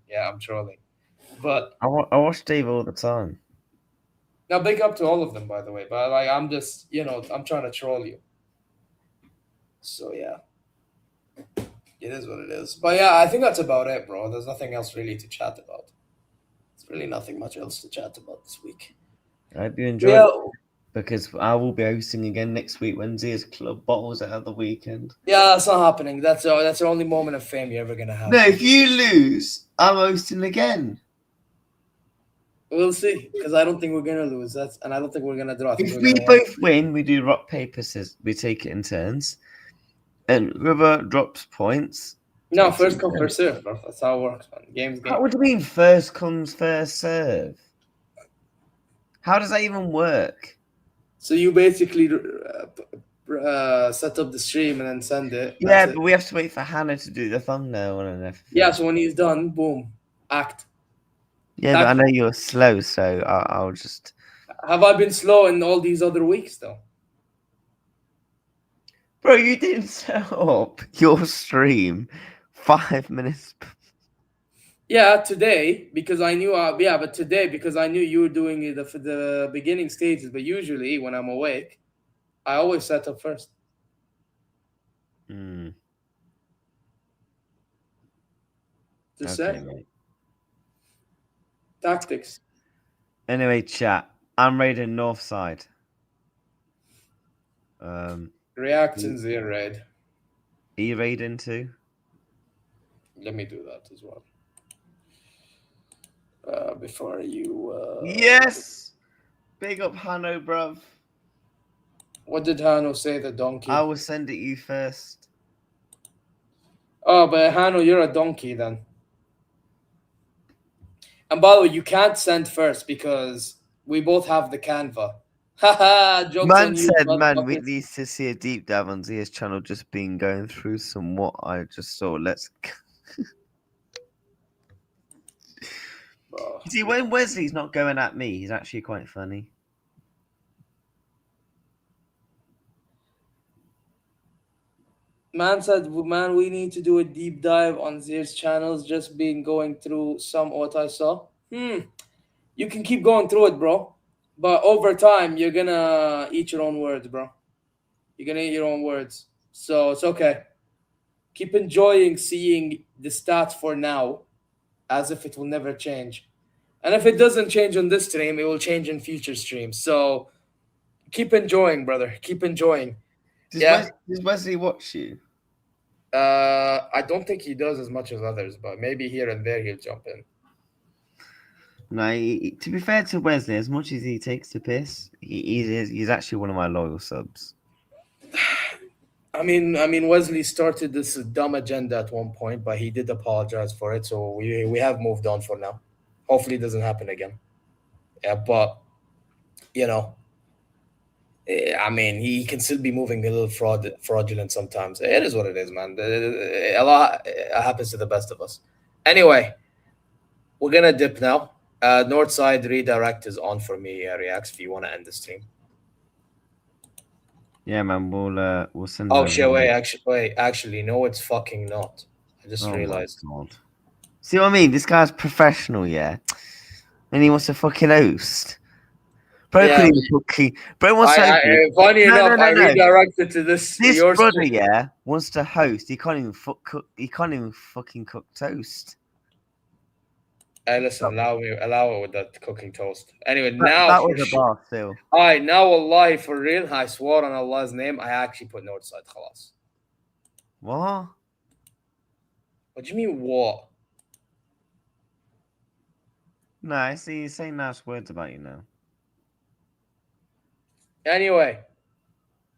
Yeah, I'm trolling. But I watch Dave all the time. Now, big up to all of them, by the way. But I'm just, I'm trying to troll you. So yeah. It is what it is. But yeah, I think that's about it, bro. There's nothing else really to chat about. There's really nothing much else to chat about this week. I hope you enjoy it, because I will be hosting again next week when Zeer's Club bottles out of the weekend. Yeah, that's not happening. That's the only moment of fame you're ever gonna have. No, if you lose, I'm hosting again. We'll see, because I don't think we're gonna lose. And I don't think we're gonna draw. If we both win, we do rock paper scissors. We take it in turns, and whoever drops points. No, first come, first serve, bro. That's how it works, man. Game's game. What do you mean first comes, first serve? How does that even work? So you basically set up the stream and then send it. Yeah, but we have to wait for Hannah to do the thumbnail and everything. Yeah, so when he's done, boom, act. Yeah, but I know you're slow, so I'll just... Have I been slow in all these other weeks, though? Bro, you didn't set up your stream 5 minutes... Yeah, today, because I knew... but today, because I knew you were doing it for the beginning stages, but usually, when I'm awake, I always set up first. Just say. Mate. Tactics. Anyway, chat. I'm raiding Northside. Reactions here, raid. Are you raiding too? Let me do that as well. Before you... Yes! Big up Hanno, bruv. What did Hanno say, the donkey? I will send it you first. Oh, but Hanno, you're a donkey then. And by the way, you can't send first because we both have the Canva. Haha, man said, man, we need to see a deep dive on Zeer's channel. Just been going through somewhat. I just saw. Let's. You see, when Wesley's not going at me, he's actually quite funny. Man said, man, we need to do a deep dive on Zeer's channels. Just been going through some what I saw. You can keep going through it, bro. But over time, you're gonna eat your own words, bro. You're gonna eat your own words. So it's okay. Keep enjoying seeing the stats for now, as if it will never change. And if it doesn't change on this stream, it will change in future streams. So keep enjoying, brother. Keep enjoying. Does Wesley watch you? I don't think he does as much as others, but maybe here and there he'll jump in. No, to be fair to Wesley, as much as he takes the piss, he's actually one of my loyal subs. I mean, Wesley started this dumb agenda at one point, but he did apologize for it, so we have moved on for now. Hopefully, it doesn't happen again. Yeah, but you know, I mean, he can still be moving a little fraudulent sometimes. It is what it is, man. A lot happens to the best of us. Anyway, we're gonna dip now. Northside redirect is on for me, Reacts, if you want to end the stream. Yeah, man, we'll send. Oh shit! Wait, actually, no, it's fucking not. I just realized. See what I mean? This guy's professional, yeah, and he wants to fucking host. Bro, yeah. Bro wants to. Funny enough, I redirected to this. This brother, yeah, wants to host. He can't even cook. He can't even fucking cook toast. Hey, listen, allow it with that cooking toast. Anyway, now that was a bar still. All right, now wallahi, for real, I swore on Allah's name, I actually put Northside. Khalas. What? What do you mean, what? No, I see you saying nice words about you now. Anyway,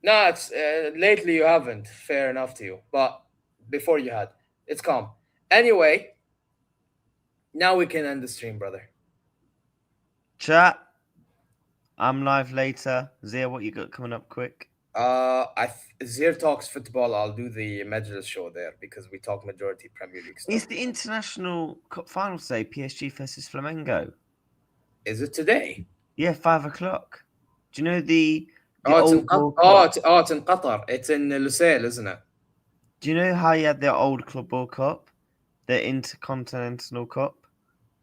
no, it's lately you haven't. Fair enough to you, but before you had, it's calm. Anyway. Now we can end the stream, brother. Chat. I'm live later. Zeer, what you got coming up quick? ZeerTalks Football. I'll do the Majlis show there because we talk majority Premier League stuff. It's the International Cup final today, PSG versus Flamengo. Is it today? Yeah, 5 o'clock. Do you know the it's in Qatar. It's in Lusail, isn't it? Do you know how you had the old Club World Cup? The Intercontinental Cup?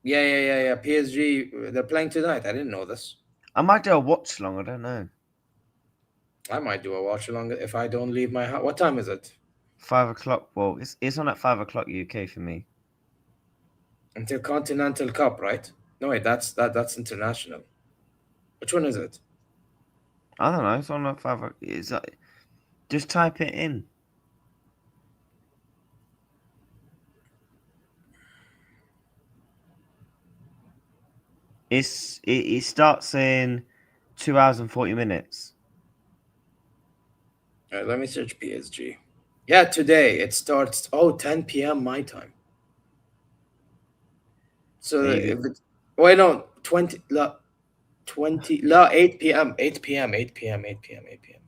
Yeah. PSG, they're playing tonight. I didn't know this. I might do a watch along. I don't know. I might do a watch along if I don't leave my house. What time is it? 5 o'clock. Well, it's on at 5 o'clock UK for me. Until Continental Cup, right? No, wait, that's international. Which one is it? I don't know. It's on at 5. Just type it in. It starts in 2 hours and 40 minutes. All right, let me search PSG. Yeah, today it starts 10 p.m. my time. So if it's, wait, no, 8 p.m. 8 p.m. Are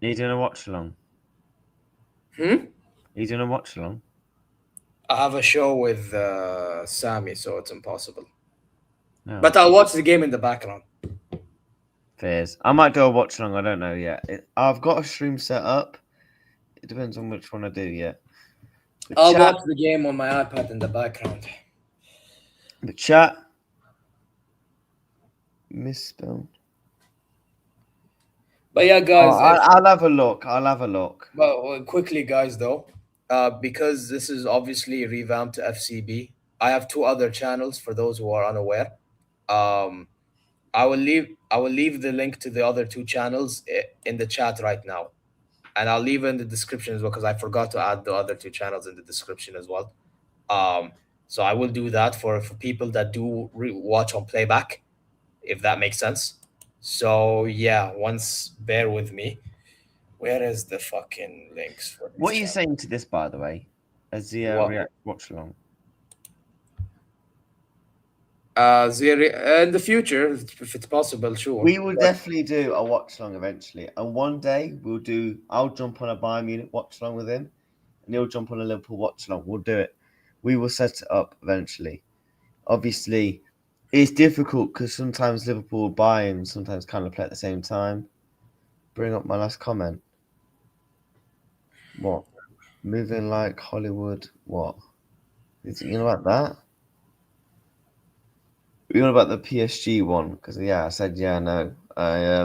you doing a watch along? Are you doing a watch along? I have a show with Sammy, so it's impossible. No. But I'll watch the game in the background. Fairs. I might do a watch along. I don't know yet. I've got a stream set up. It depends on which one I do yet. I'll watch the game on my iPad in the background. But chat. Misspelled. But yeah, guys. I'll have a look. Well, quickly, guys, though. Because this is obviously revamped to FCB. I have 2 other channels for those who are unaware. I will leave the link to the other 2 channels in the chat right now, and I'll leave it in the description as well because I forgot to add the other 2 channels in the description as well. So I will do that for people that do watch on playback, if that makes sense. So yeah, bear with me. Where is the fucking links for this? What are you saying to this, by the way? As the React watch along? In the future, if it's possible, sure. We will definitely do a watch along eventually, and one day I'll jump on a Bayern Munich watch along with him, and he'll jump on a Liverpool watch along. We'll do it. We will set it up eventually. Obviously, it's difficult because sometimes Liverpool, Bayern, sometimes kind of play at the same time. Bring up my last comment. What? Moving like Hollywood. What? You know about that? You know about the PSG one? Because I said no. I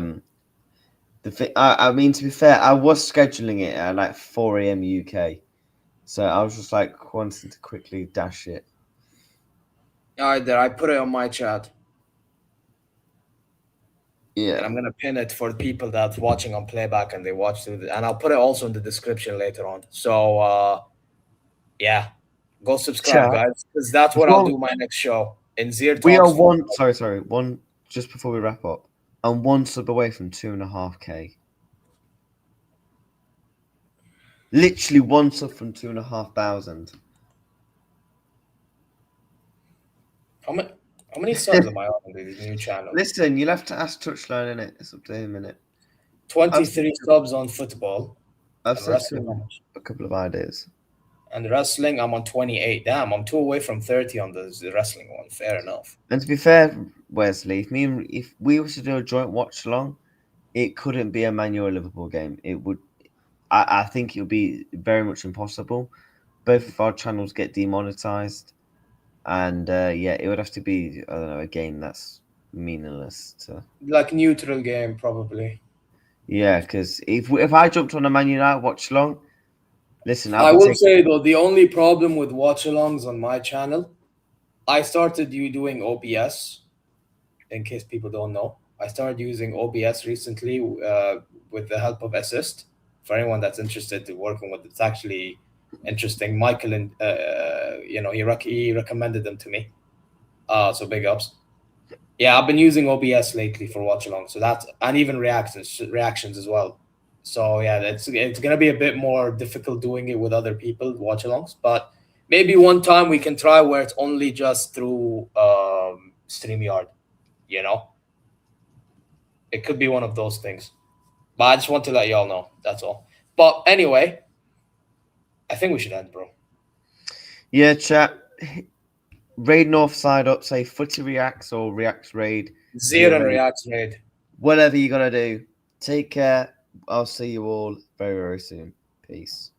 mean, to be fair, I was scheduling it at like 4 a.m. UK, so I was just like wanting to quickly dash it. All right, there. I put it on my chat. Yeah, and I'm gonna pin it for the people that's watching on playback and they watch through and I'll put it also in the description later on. So yeah, go subscribe, guys, because that's what I'll do my next show in ZeerTalks. We are one just before we wrap up, and 1 sub away from 2.5K. Literally 1 sub from 2,500. How many subs am I on this new channel? Listen, you'll have to ask Touchline, innit? It's up to him, innit? 23 subs on football. I've said a couple of ideas. And wrestling, I'm on 28. Damn, I'm 2 away from 30 on the wrestling one. Fair enough. And to be fair, Wesley, if we were to do a joint watch along, it couldn't be a Man U or Liverpool game. It would. I think it would be very much impossible. Both of our channels get demonetized, and it would have to be a game that's meaningless to like neutral game probably. Yeah, because if I jumped on a Man United watch along, listen, I will say though, the only problem with watch alongs on my channel, I started doing OBS. In case people don't know, I started using OBS recently with the help of Assist. For anyone that's interested in working with it, it's actually interesting. Michael and he recommended them to me. So big ups. Yeah, I've been using OBS lately for watch along. So that's, and even reactions as well. So yeah, it's gonna be a bit more difficult doing it with other people watch alongs, but maybe one time we can try where it's only just through StreamYard. It could be one of those things. But I just want to let y'all know. That's all. But anyway, I think we should end, bro. Yeah, chat. Raid North side up, say Footy Reacts or Reacts Raid. Zero and Reacts Raid. Whatever you gotta do. Take care. I'll see you all very, very soon. Peace.